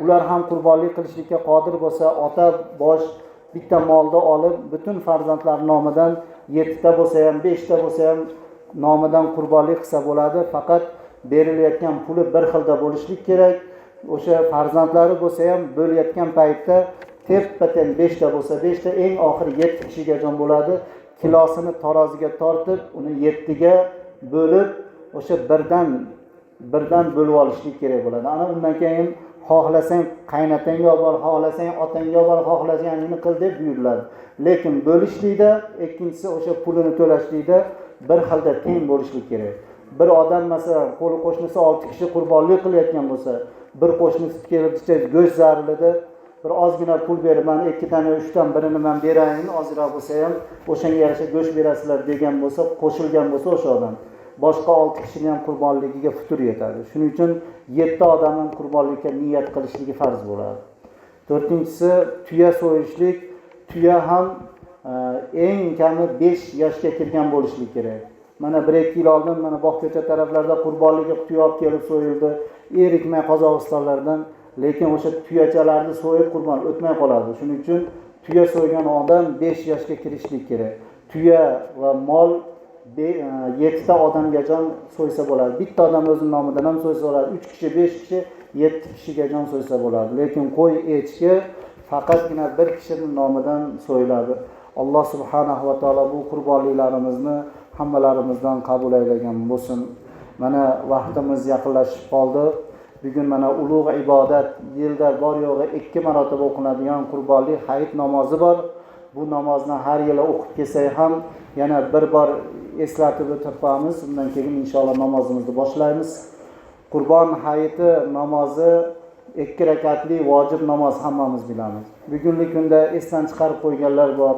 A: ular ham qurbonlik qilishlikka qodir bo'lsa, ota bosh bitta molni olib, butun farzandlar nomidan 7 ta bo'lsa ham, 5 ta bo'lsa ham nomidan qurbonlik qilsa bo'ladi. Faqat berilayotgan puli bir xilda bo'lishlik kerak. O'sha farzandlari bo'lsa ham bo'layotgan paytda teppaten 5 ta bo'lsa 5 ta, eng oxiri 7 kishiga jon bo'ladi. Kilosini taroziga tortib, uni 7 ga bo'lib, o'sha birdan bo'lib olishlik kerak bo'ladi. Ana undan keyin xohlasang qaynotangga olib, xohlasang otangga olib, xohlasangni qil deb buyuriladi. Lekin bo'lishlikda, ikkinchisi o'sha pulini to'lashlikda bir xilda teng bo'lishlik kerak. Bir odam masalan qo'li qo'shnisi 6 kishi qurbonlik qilayotgan bo'lsa, bir qo'shnisi kelib go'sht zarilida bir ozgina pul berib, men 2 tane 3 dan birini men berayin, ozroq bo'lsa ham o'shanga yarasha go'sht berasizlar degan bo'lsa, qo'shilgan bo'lsa o'sha odam boshqa 6 kishining ham qurbonligiga futur yetadi. Shuning uchun 7 odamning qurbonlikka niyat qilishligi farz bo'ladi. 4-inchisi tuya so'yishlik. Tuya ham eng kami 5 yoshga kirgan bo'lishlik kerak. Mana 1-2 yil oldin mana Bog'ko'cha taraflarda qurbonlikka tuya olib kelib so'yildi. Erikmay Qozog'istonlardan, lekin o'sha tuyachalarni so'yib qurbon o'tmay qoladi. Shuning uchun tuya so'ygan odam 5 yoshga kirishlik kerak. Tuya va mol
B: 7 ta odamga jon so'ysa bo'ladi. Bitta odam o'zining nomidan ham so'ysa bo'ladi. 3 kishi, 5 kishi, 7 kishiga jon so'ysa bo'ladi. Lekin qo'y, echki faqatgina bir kishining nomidan so'yiladi. Alloh subhanahu va taolo bu qurbonliklarimizni hammalarimizdan qabul aylagan bo'lsin. Mana vaqtimiz yaqinlashib qoldi. Bugun mana ulug' ibodat, yilda bor yo'g'i 2 marotaba o'qiladigan qurbonlik hayit namozi bor. Bu namozni har yili o'qib kelsak ham yana bir bor eslatib o'tamiz. Undan keyin inshaalloh namozimizni boshlaymiz. Qurbon hayiti namozi 2 rakatli vojib namoz hammamiz bilamiz. Bugungi kunda esdan chiqarib qo'yganlar bor,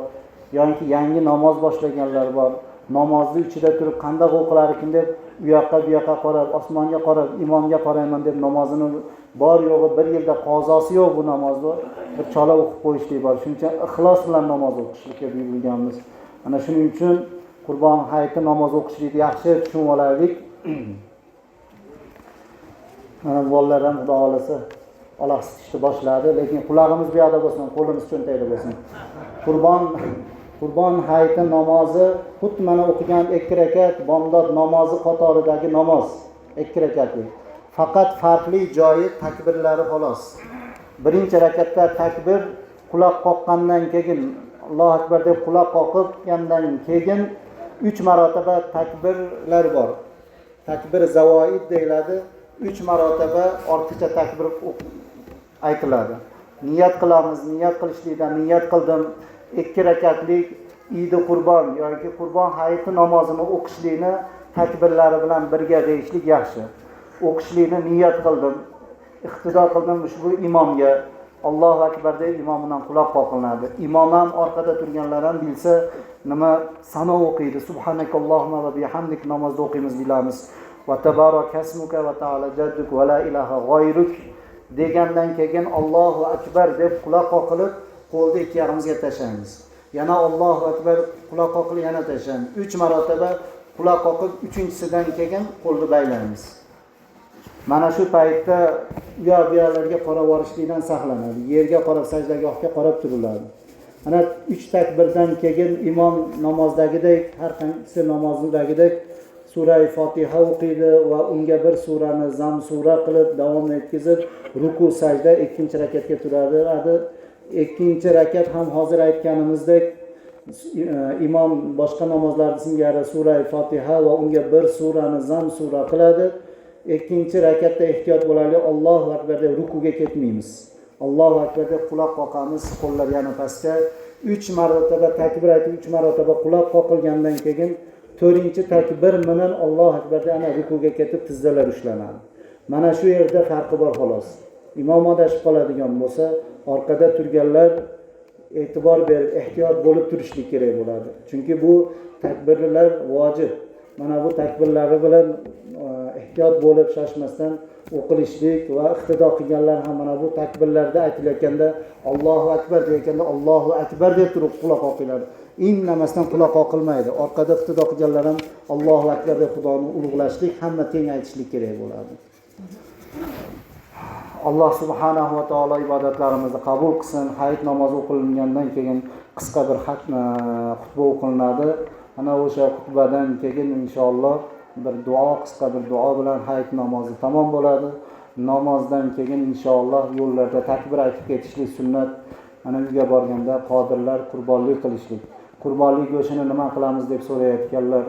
B: yoki yangi namoz boshlaganlar bor. Namozni ichida turib qanday o'qilar ekan deb u yoqqa bu yoqqa qarab, osmonga qarab, imomga qarayman deb namozini bor yo'g'i bir yilda qozosi yo'q bu namozni bir chola o'qib qo'yishlik bor. Shuning uchun ixlos bilan namoz o'qishlikka buyurilganmiz. Ana shuning uchun qurbon hayiti namoz o'qishlikni yaxshi tushunib olaylik. Mana bolalar ham xudo xolasa olaqsitishni boshladi, lekin qulog'imiz bu yoqda bo'lsin, qo'limiz cho'ntagida bo'lsin. Qurbon hayiti namozi xuddi mana o'qigan 2 rakat bomdod namozi qatoridagi namoz, 2 rakatlik. Faqat farqli joyi takbirlari xolos. Birinchi rakatda takbir quloq qoqqandan keyin Allohu akbar deb quloq qoqgandan keyin 3 marotaba takbirlar bor. Takbir zavoid deyiladi. 3 marotaba ortiqcha takbir aytiladi. Niyat qilamiz, niyat qilishlikdan niyat qildim. 2 rakatlik Eid Qurbon yoki Qurbon hayiti namozini o'qishlikni takbirlari bilan birga deyishlik yaxshi. O'qishlikni niyat qildim, iqtido qildim ushbu imomga. Allohu akbar deb imomdan quloq qoqiladi. Imom ham orqada turganlar ham bilsa nima sano o'qiydi. Subhanakallohumma va bihamdik namozda o'qiymiz bilamiz. Va tabarakasmuka va ta'ala jadduk va la ilaha g'oyruk degandan keyin Allohu akbar deb quloq qoqilib qo'lni ikki yog'imizga tashlaymiz. Yana Allohu akbar quloq qoqilib yana tashlaymiz. 3 marotaba quloq qoqib, 3-chisidan keyin qo'lni baylaymiz. Mana shu paytda u yoqlarga qarab borishlikdan saqlanadi. Yerga qarab, sajdagohga qarab turiladi. Mana 3 takbirdan keyin imom namozdagidek, har qancha namozdagidek Sura-i Fotiha o'qiydi va unga bir surani zam sura qilib davom etkizib, ruku sajda 2-rakatga turadi. 2-rakat ham hozir aytganimizdek imom boshqa namozlarda singari Sura-i Fotiha va unga bir surani zam sura qiladi. 2-rakatda ehtiyot bo'laylik, Allohu akbar deb rukuga ketmaymiz. Allohu akbar deb quloq qoqamiz, qo'llar yana pastga. 3 marotaba takbir aytib, 3 marotaba quloq qoqilgandan keyin 4-takbir bilan Allohu akbar deb ana rukuga ketib tizzalar ushlanadi. Mana shu yerda farqi bor xolos. Imom adashib qoladigan bo'lsa, orqada turganlar e'tibor berib, ehtiyot bo'lib turishlik kerak bo'ladi. Chunki bu takbirlar vojib. Mana bu takbirlari bilan ehtiyot bo'lib shoshmasdan o'qilishlik va iqtido qilganlar ham mana bu takbirlarda aytilayotganda Allohu akbar deganda Allohu akbar deb turib quloq qoqiladi. Innamasdan quloq qoqilmaydi. Orqada iqtido qilganlar ham Allohu akbar deb Xudoni ulug'lashlik, hamma teng aytishlik kerak bo'ladi. Alloh subhanahu va taolo ibodatlarimizni qabul qilsin. Hayit namozi o'qilingandan keyin qisqa bir xutba o'qilinadi. Ana o'sha xutbadan keyin inshaalloh bir duo, qisqa bir duo bilan hayit namozi tamom bo'ladi. Namozdan keyin inshaalloh yo'llarda takbir aytib ketishlik sunnat. Ana uyga borganda qodirlar qurbonlik qilishlik. Qurbonlik go'shini nima qilamiz deb so'rayotganlar.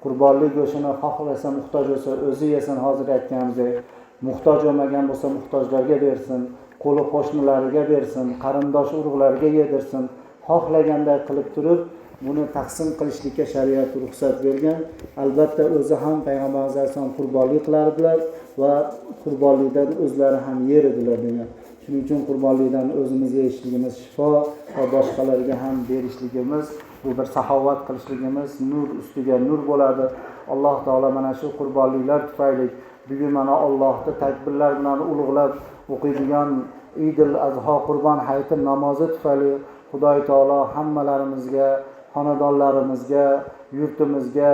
B: Qurbonlik go'shini xohlasa muhtoj bo'lsa o'zi yesin, hozir aytganimizdek. Muhtoj bo'lmagan bo'lsa muhtojlarga bersin, qo'li qo'shnilariga bersin, qarindosh urug'larga yedirsin. Xohlaganday qilib turib buni taqsim qilishlikka shariat ruxsat bergan. Albatta o'zi ham payg'ambarimiz alayhisalom qurbonlik qilardilar va qurbonlikdan o'zlari ham yer edilar degan. Shuning uchun qurbonlikdan o'zimiz yeyishligimiz shifo va boshqalarga ham berishligimiz bu bir saxovat qilishligimiz, nur ustiga nur bo'ladi. Alloh taolo mana shu qurbonliklar tufayli bugun mana Allohni takbirlar bilan ulug'lab o'qiydigan Eidul Azho Qurbon hayiti namozi tufayli Xudo taolo hammalarimizga, xonadonlarimizga, yurtimizga,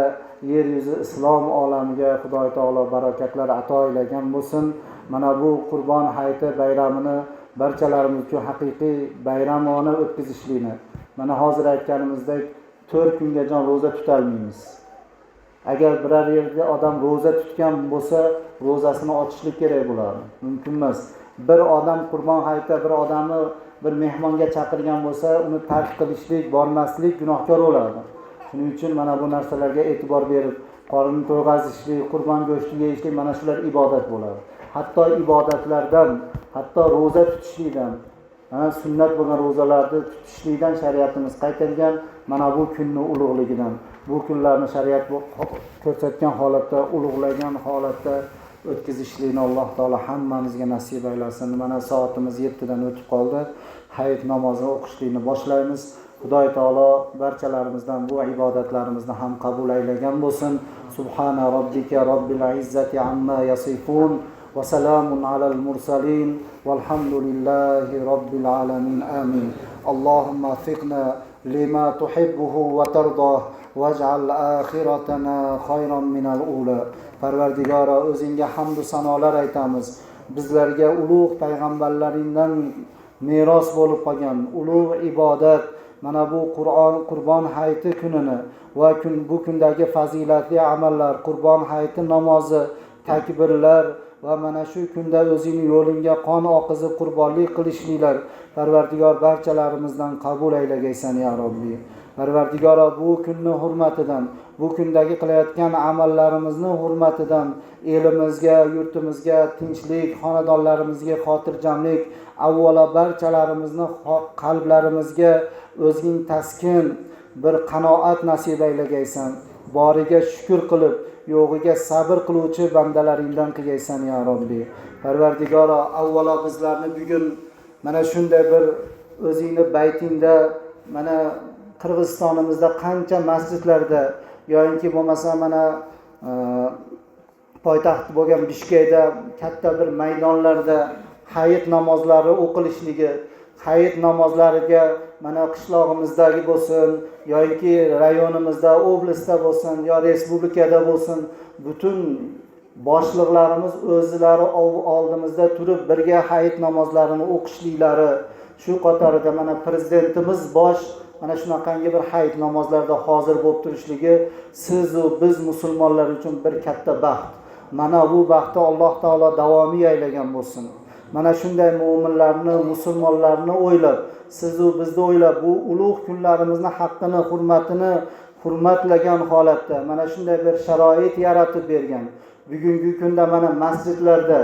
B: yer yuzi islom olamiga Xudo taolo barakatlar ato etgan bo'lsin. Mana bu Qurbon hayiti bayramini barchalarimiz uchun haqiqiy bayramona o'tkazishlikni. Mana hozir aytganimizdek 4 kungacha roza tutalmaymiz. Agar biror yerda odam ro'za tutgan bo'lsa, ro'zasini ochishlik kerak bo'ladi. Mumkin emas. Bir odam Qurbon hayitida bir odamni bir mehmonga chaqirgan bo'lsa, uni tark qilishlik, bormaslik gunohkor bo'ladi. Shuning uchun mana bu narsalarga e'tibor berib, qorinni to'yg'azishlik, qurbon go'shti yeyishlik, mana shular ibodat bo'ladi. Hatto ibodatlardan, hatto ro'za tutishlikdan, sunnat bo'lgan ro'zalarni tutishlikdan shariatimiz qaytargan, mana bu kunni ulug'ligidan. Bu kunlarni shariat ko'rsatgan holatda, ulug'lagan holatda o'tkazishlikni Alloh taolo hammamizga nasib aylasin. Mana soatimiz 7 dan o'tib qoldi. Hayit namozini o'qishlikni boshlaymiz. Xudoy taolo barchalarimizdan bu ibodatlarimizni ham qabul aylagan bo'lsin. Subhana robbika robbil izzati amma yasifun va salamun alal mursalin valhamdulillahi robbil alamin. Amin. Allohumma fiqna lima tuhibbuhu va tardah vaj'al akhiratana khayran minal ula. Parvardigoro, o'zingga hamd va sanolar aytamiz. Bizlarga ulug' payg'ambarlaringdan meros bo'lib qolgan ulug' ibodat, mana bu Qurbon hayiti kunini va bu kundagi fazilatli amallar, Qurbon hayiti namozi, takbirlar va mana shu kunda o'zing yo'lingga qon oqizib qurbonlik qilishliklar Parvardigor barchalarimizdan qabul aylagaysan ya Robbi. Parvardigoro, bu kunni hurmatidan, bu kundagi qilayotgan amallarimizni hurmatidan elimizga, yurtimizga tinchlik, xonadonlarimizga xotirjamlik, avvalo barchalarimizni qalblarimizga o'zing taskin, bir qanoat nasib aylagaysan. Boriga shukr qilib, yo'g'iga sabr qiluvchi bandalaringdan qilgaysan ya Robbi. Parvardigoro, avvalo bizlarni bugun mana shunday bir o'zingni baytingda, mana Qirg'izistonimizda qancha masjidlarda yoki bo'lmasa mana poytaxt bo'lgan Bishkekda katta bir maydonlarda hayit namozlari o'qilishligi, hayit namozlariga mana qishlog'imizdagi bo'lsin yoki rayonimizda, oblastda bo'lsin yo respublikada bo'lsin, butun boshliqlarimiz o'zlari oldimizda turib birga hayit namozlarini o'qishliklari, shu qatorida mana prezidentimiz mana shunaqangi bir hayit namozlarda hozir bo'lib turishligi siz va biz musulmonlar uchun bir katta baxt. Mana bu baxtni Alloh taolo davomiy aylagan bo'lsin. Mana shunday mu'minlarni, musulmonlarni o'ylab, siz va bizni o'ylab, bu ulug' kunlarimizni haqqini, hurmatini hurmatlagan holatda mana shunday bir sharoit yaratib bergan. Bugungi kunda mana masjidlarda,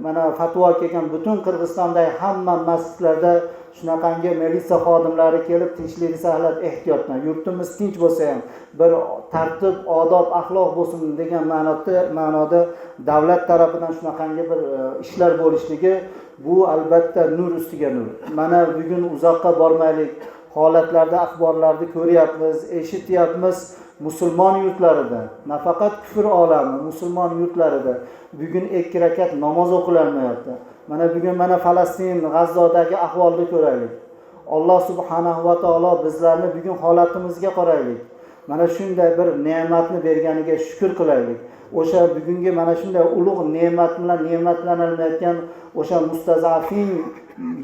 B: mana fatvo kelgan butun Qirg'izistondagi hamma masjidlarda shunaqangi militsiya xodimlari kelib tinchlikni saqlab, ehtiyotdan yurtimiz tinch bo'lsa ham bir tartib, odob, axloq bo'lsin degan ma'noda davlat tarafidan shunaqangi bir ishlar bo'lishligi, bu albatta nur ustiga nur. Mana bugun uzoqqa bormaylik, holatlarda axborlarni ko'ryapmiz, eshityapmiz. Musulmon yurtlarida, nafaqat kufr olami, musulmon yurtlarida bugun 2 rakat namoz o'qilanmayapti. Mana bugun mana Falastin, G'azzodagi ahvolni ko'raylik. Alloh subhanahu va taolo bizlarni bugun holatimizga qaraylik. Mana shunday bir ne'matni berganiga shukr qilaylik. O'sha bugungi mana shunday ulug' ne'mat bilan ne'matlanayotgan o'sha mustazafin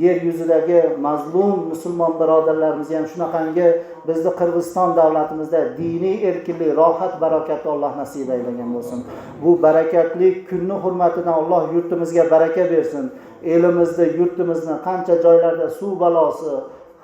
B: yer yuzidagi mazlum musulmon birodarlarimiz ham shunaqangi bizni Qirg'iziston davlatimizda diniy erkinlik, rohat, barakatni Alloh nasib aylagan bo'lsin. Bu barakatli kunni hurmatidan Alloh yurtimizga baraka bersin. Elimizni, yurtimizni qancha joylarda suv balosi,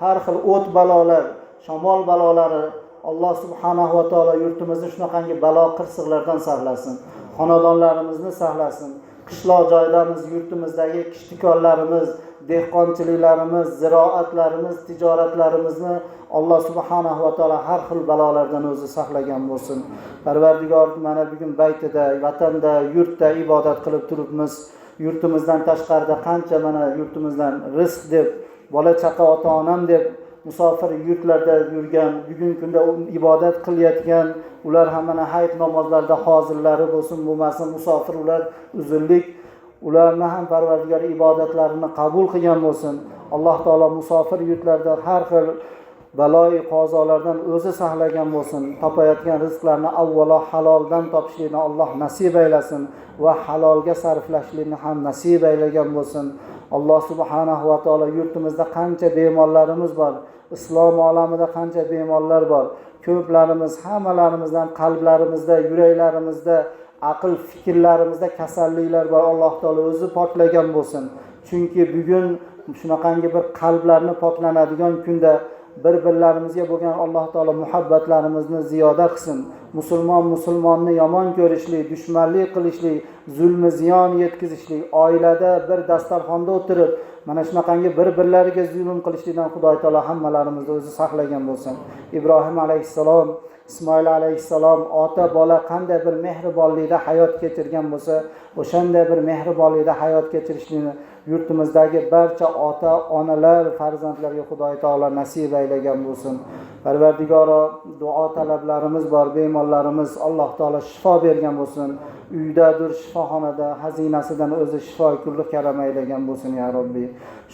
B: har xil o't balolar, shamol balolari, Alloh subhanahu va taolo yurtimizni shunaqangi balo qirsiqlardan saqlasin. Xonadonlarimizni saqlasin. Qishloq joydamiz, yurtimizdagi kishtikorlarimiz, dehqonchiliklarimiz, ziroatlarimiz, tijoratlarimizni Alloh subhanahu va taolo har xil balolardan o'zi saqlagan bo'lsin. Parvardigor, mana bugun baytida, vatanda, yurtda ibodat qilib turibmiz. Yurtimizdan tashqarida qancha mana yurtimizdan rizq deb, bola chaqa, ota-onam deb musofir yurtlarda yurgan, bugungi kunda ibodat qilayotgan, ular ham mana hayit namozlarida hozirlari bo'lsin, bo'lmasin musofir ular uzunlik, ularni ham Parvardigor ibodatlarini qabul qilgan bo'lsin. Alloh taolo musofir yurtlarda har xil baloyi qozolardan o'zi saqlagan bo'lsin. Topayotgan rizqlarni avvalo haloldan topishlikni Alloh nasib aylasin va halolga sarflashlikni ham nasib aylagan bo'lsin. Alloh subhanahu va taolo yurtimizda qancha bemorlarimiz bor, islom olamida qancha bemorlar bor. Ko'plarimiz, hammalarimizdan qalblarimizda, yuraklarimizda, aql fikrlarimizda kasalliklar bor. Alloh taolo o'zi poklagan bo'lsin. Chunki bugun shunaqangi bir qalblarni poklanadigan kunda bir-birlarimizga bo'lgan Alloh taolo muhabbatlarimizni ziyoda qilsin. Musulmonni yomon ko'rishlik, dushmanlik qilishlik, zulmi ziyon yetkazishlik, oilada bir dasturxonda o'tirib mana shunaqangi bir-birlariga zulm qilishlikdan Xudo taolo hammalarimizni o'zi saqlagan bo'lsin. Ibrohim alayhissalom, Ismoil alayhissalom ota bola qanday bir mehribonlikda hayot kechirgan bo'lsa, o'shanday bir mehribonlikda hayot kechirishni yurtimizdagi barcha ota, onalar, farzandlarga Xudo taolo nasib aylagan bo'lsin. Parvardigoro, duo talablarimiz bor, bemorlarimiz Alloh taolo shifo bergan bo'lsin. Uydadir, shifoxonada xazinasidan o'zi shifo kulli karam aylagan bo'lsin ya Robbi.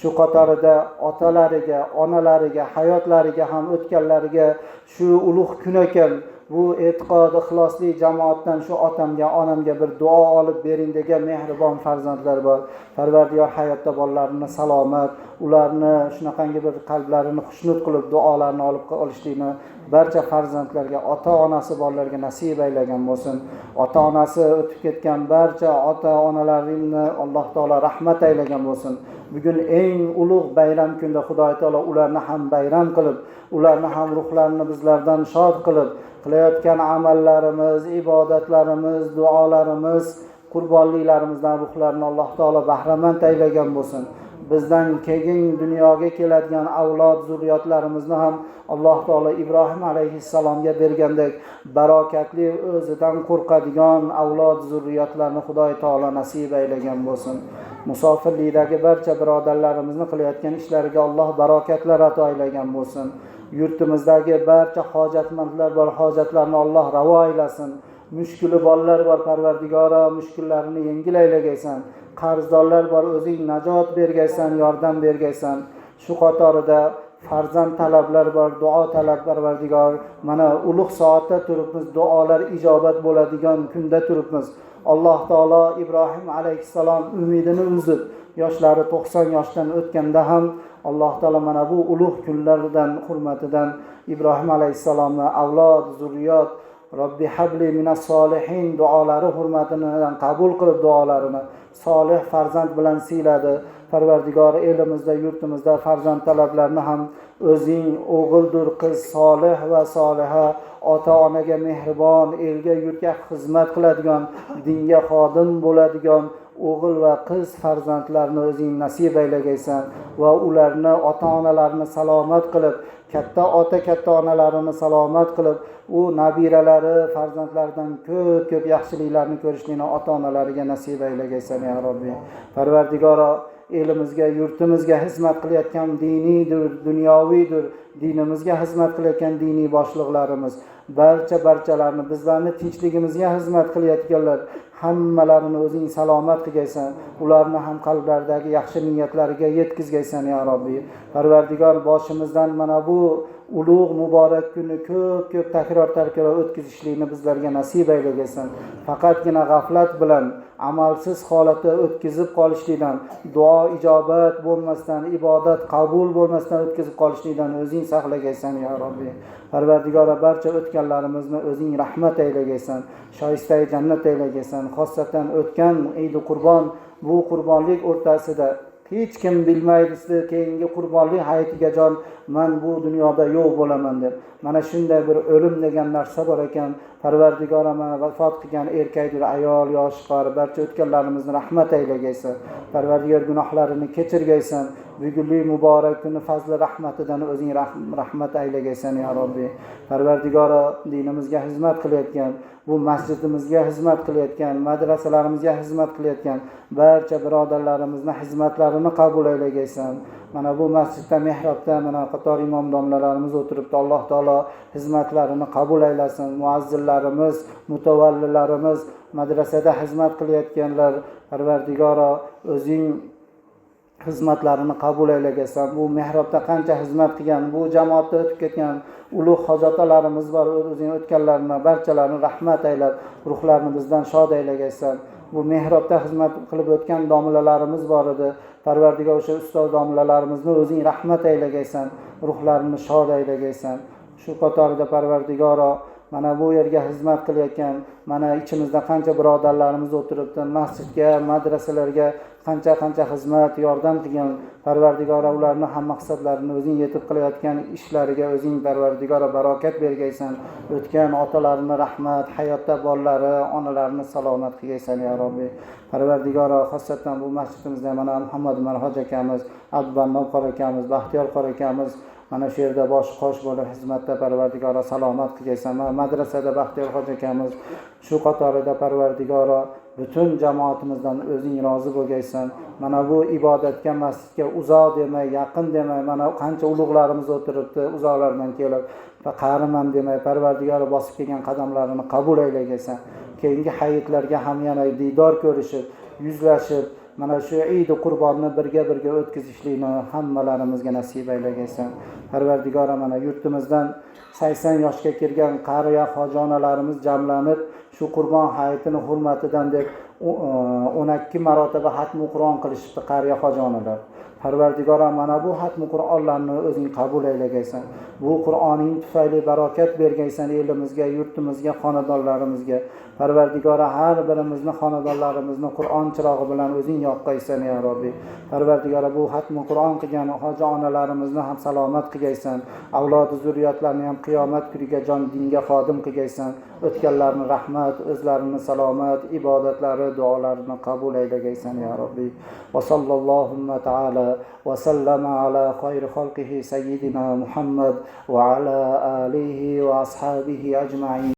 B: Shu qatorida otalariga, onalariga, hayotlariga ham o'tganlariga shu ulug' kun ekan, bu e'tiqodi ixlosli jamoatdan shu otamga, onamga bir duo olib bering degan mehribon farzandlar bor. Parvardigor hayotda bolalarini salomat, ularni shunaqangi bir qalblarini xushnud qilib duolarni olib olishlikni barcha farzandlarga, ota-onasi borlarga nasib aylagan bo'lsin. Ota-onasi o'tib ketgan barcha ota-onalarini Alloh taolo rahmat aylagan bo'lsin. Bugun eng ulug' bayram kunda Xudo taolo ularni ham bayram qilib, ularni ham ruhlarini bizlardan shod qilib, qilayotgan amallarimiz, ibodatlarimiz, duolarimiz, qurbonliklarimizdan ruhlarini Alloh taolo bahramand aylagan bo'lsin. Bizdan keyin dunyoga keladigan avlod zurriyotlarimizni ham Alloh taolo Ibrohim alayhissalomga bergandek barokatli, o'zidan qo'rqadigan avlod zurriyotlarni Xudo taolo nasib aylagan bo'lsin. Musofirlikdagi barcha birodarlarimizni qilayotgan ishlariga Alloh barokatlar ato aylagan bo'lsin. Yurtimizdagi barcha hojatmandlar bor, hojatlarni Alloh ravo aylasin. Mushkuli bolalar bor, Parvardigoro, mushkullarini yengil aylagaysan. Qarzdorlar bor, o'zing najot bergaysan, yordam bergaysan. Shu qatorida farzand talablar bor, duo talab Parvardigor. Mana ulug' soatda turibmiz, duolar ijobat bo'ladigan kunda turibmiz. Alloh taolo Ibrohim alayhissalom umidini uzib, yoshlari 90 yoshdan o'tganda ham Alloh taolo mana bu ulug' kunlardan hurmatidan Ibrohim alayhissalomni avlod, zurriyot, Robbi habli minas solihin duolari hurmatidan qabul qilib duolarini solih farzand bilan siyladi. Parvardigor elimizda, yurtimizda farzand talablarini ham o'zing o'g'ildir, qiz solih va soliha, ota-onaga mehribon, elga yurtga xizmat qiladigan, dinga xodim bo'ladigan o'g'il va qiz farzandlarni o'zing nasib aylagaysan va ularni, ota-onalarini salomat qilib, katta ota, katta onalarini salomat qilib, u nabiralari, farzandlaridan ko'p yaxshiliklarni ko'rishlikni ota-onalariga nasib aylagaysan ya Robbi. Parvardigoro, elimizga, yurtimizga xizmat qilayotgan diniydir, dunyoviydir, dinimizga xizmat qilayotgan diniy boshliqlarimiz, barchalarni, bizlarni tinchligimizga xizmat qilayotganlar hammalarini o'zing salomat qilgaysan, ularni ham qalblaridagi yaxshi niyatlariga yetkazgaysan ya Robbi. Parvardigor, boshimizdan mana bu ulug' muborak kunni ko'p takror o'tkazishlikni bizlarga nasib aylagaysan. Faqatgina g'aflat bilan, amalsiz holatda o'tkazib qolishlikdan, duo ijobat bo'lmasdan, ibodat qabul bo'lmasdan o'tkazib qolishlikdan o'zing saqlagaysan ya Robbi. Parvardigor, barcha o'tganlarimizni o'zing rahmat aylagaysan, shoista jannat aylagaysan. Xossatan o'tgan Eid Qurbon, bu qurbonlik o'rtasida hech kim bilmaydi keyingi qurbonlik hayitigajon men bu dunyoda yo'q bo'laman deb. Mana shunday bir o'lim degan narsa bor ekan. Parvardigor, mana vafot qilgan erkakdir, ayol, yosh, qari barcha o'tganlarimizni rahmat aylagaysan. Parvardigor, gunohlarini kechirgaysan. Bugungi muborak kunni fazli rahmatidan o'zing rahmat aylagaysan ya Robbi. Parvardigor, dinimizga xizmat qilayotgan, bu masjidimizga xizmat qilayotgan, madrasalarimizga xizmat qilayotgan barcha birodarlarimizni xizmatlarini qabul aylagaysan. Mana bu masjidda, mehrobda mana qator imom domlalarimiz o'tiribdi. Alloh taolo xizmatlarini qabul aylasin. Muazzinlarimiz, mutavallilarimiz, madrasada xizmat qilayotganlar, Parvardigoro, o'zing xizmatlarini qabul aylagaysan. Bu mehrobda qancha xizmat qilgan, bu jamoatda o'tib ketgan ulug' hojotalarimiz bor. O'zing o'tganlarini barchalarini rahmat aylab, ruhlarini bizdan shod aylagaysan. Bu mehrobda xizmat qilib o'tgan domlalarimiz bor edi. Parvardigor o'sha ustoz domlalarimizni o'zing rahmat aylagaysan, ruhlarini shod aylagaysan. Shu qatorida Parvardigoro mana bu yerga xizmat qilayotgan, mana ichimizda qancha birodarlarimiz o'tiribdi, masjidga, madrasalarga qancha xizmat, yordam qilgan Parvardigoro ularni ham maqsadlarini o'zing yetib qilayotgan ishlariga o'zing Parvardigoro barokat bergaysan. O'tgan otalarini rahmat, hayotda bolalari, onalarini salomat qilgaysan ya Robbi. Parvardigoro xosatan bu masjidimizda mana Muhammad Marhoj akamiz, Abdubannov qor akamiz, Baxtiyor qor akamiz mana shu yerda bosh qosh bo'lib xizmatda Parvardigoro salomat qilgaysan. Madrasada Baxtiyor hoj akamiz shu qatorida Parvardigoro butun jamoatimizdan o'zing rozi bo'lgaysan. Mana bu ibodatga masjidga uzoq demay, yaqin demay, mana qancha ulug'larimiz o'tiribdi, uzoqlardan kelib qariman demay Parvardigoro bosib kelgan qadamlarini qabul aylagaysan. Keyingi hayitlarga ham yana diydor ko'rishib, yuzlashib mana shu Eid Qurbonni birga o'tkazishlikni hammalarimizga nasib aylagaysan. Parvardigoro mana yurtimizdan 80 yoshga kirgan qariya hojonalarimiz jamlanib shu Qurbon hayitini hurmatidan deb 12 marotaba xatmi Qur'on qilishibdi qariya hojonalar. Parvardigoro mana bu xatmi Qur'onlarni o'zing qabul aylagaysan. Bu Qur'oning tufayli barokat bergaysan elimizga, yurtimizga, xonadonlarimizga. Parvardigoro har birimizni xonadonlarimizni Qur'on chirog'i bilan o'zing yoqqaysan ya Robbi. Parvardigoro bu xatmi Qur'on qilgan hoji onalarimizni ham salomat qilgaysan. Avlod zurriyotlarni ham qiyomat kuniga jon dinga xodim qilgaysan. O'tganlarni rahmat, o'zlarini salomat, ibodatlari, duolarini qabul aylagaysan ya Robbi. Va sallallohu ta'ala va sallama ala khayri xalqihi sayyidina Muhammad va ala alihi va ashabihi ajma'in.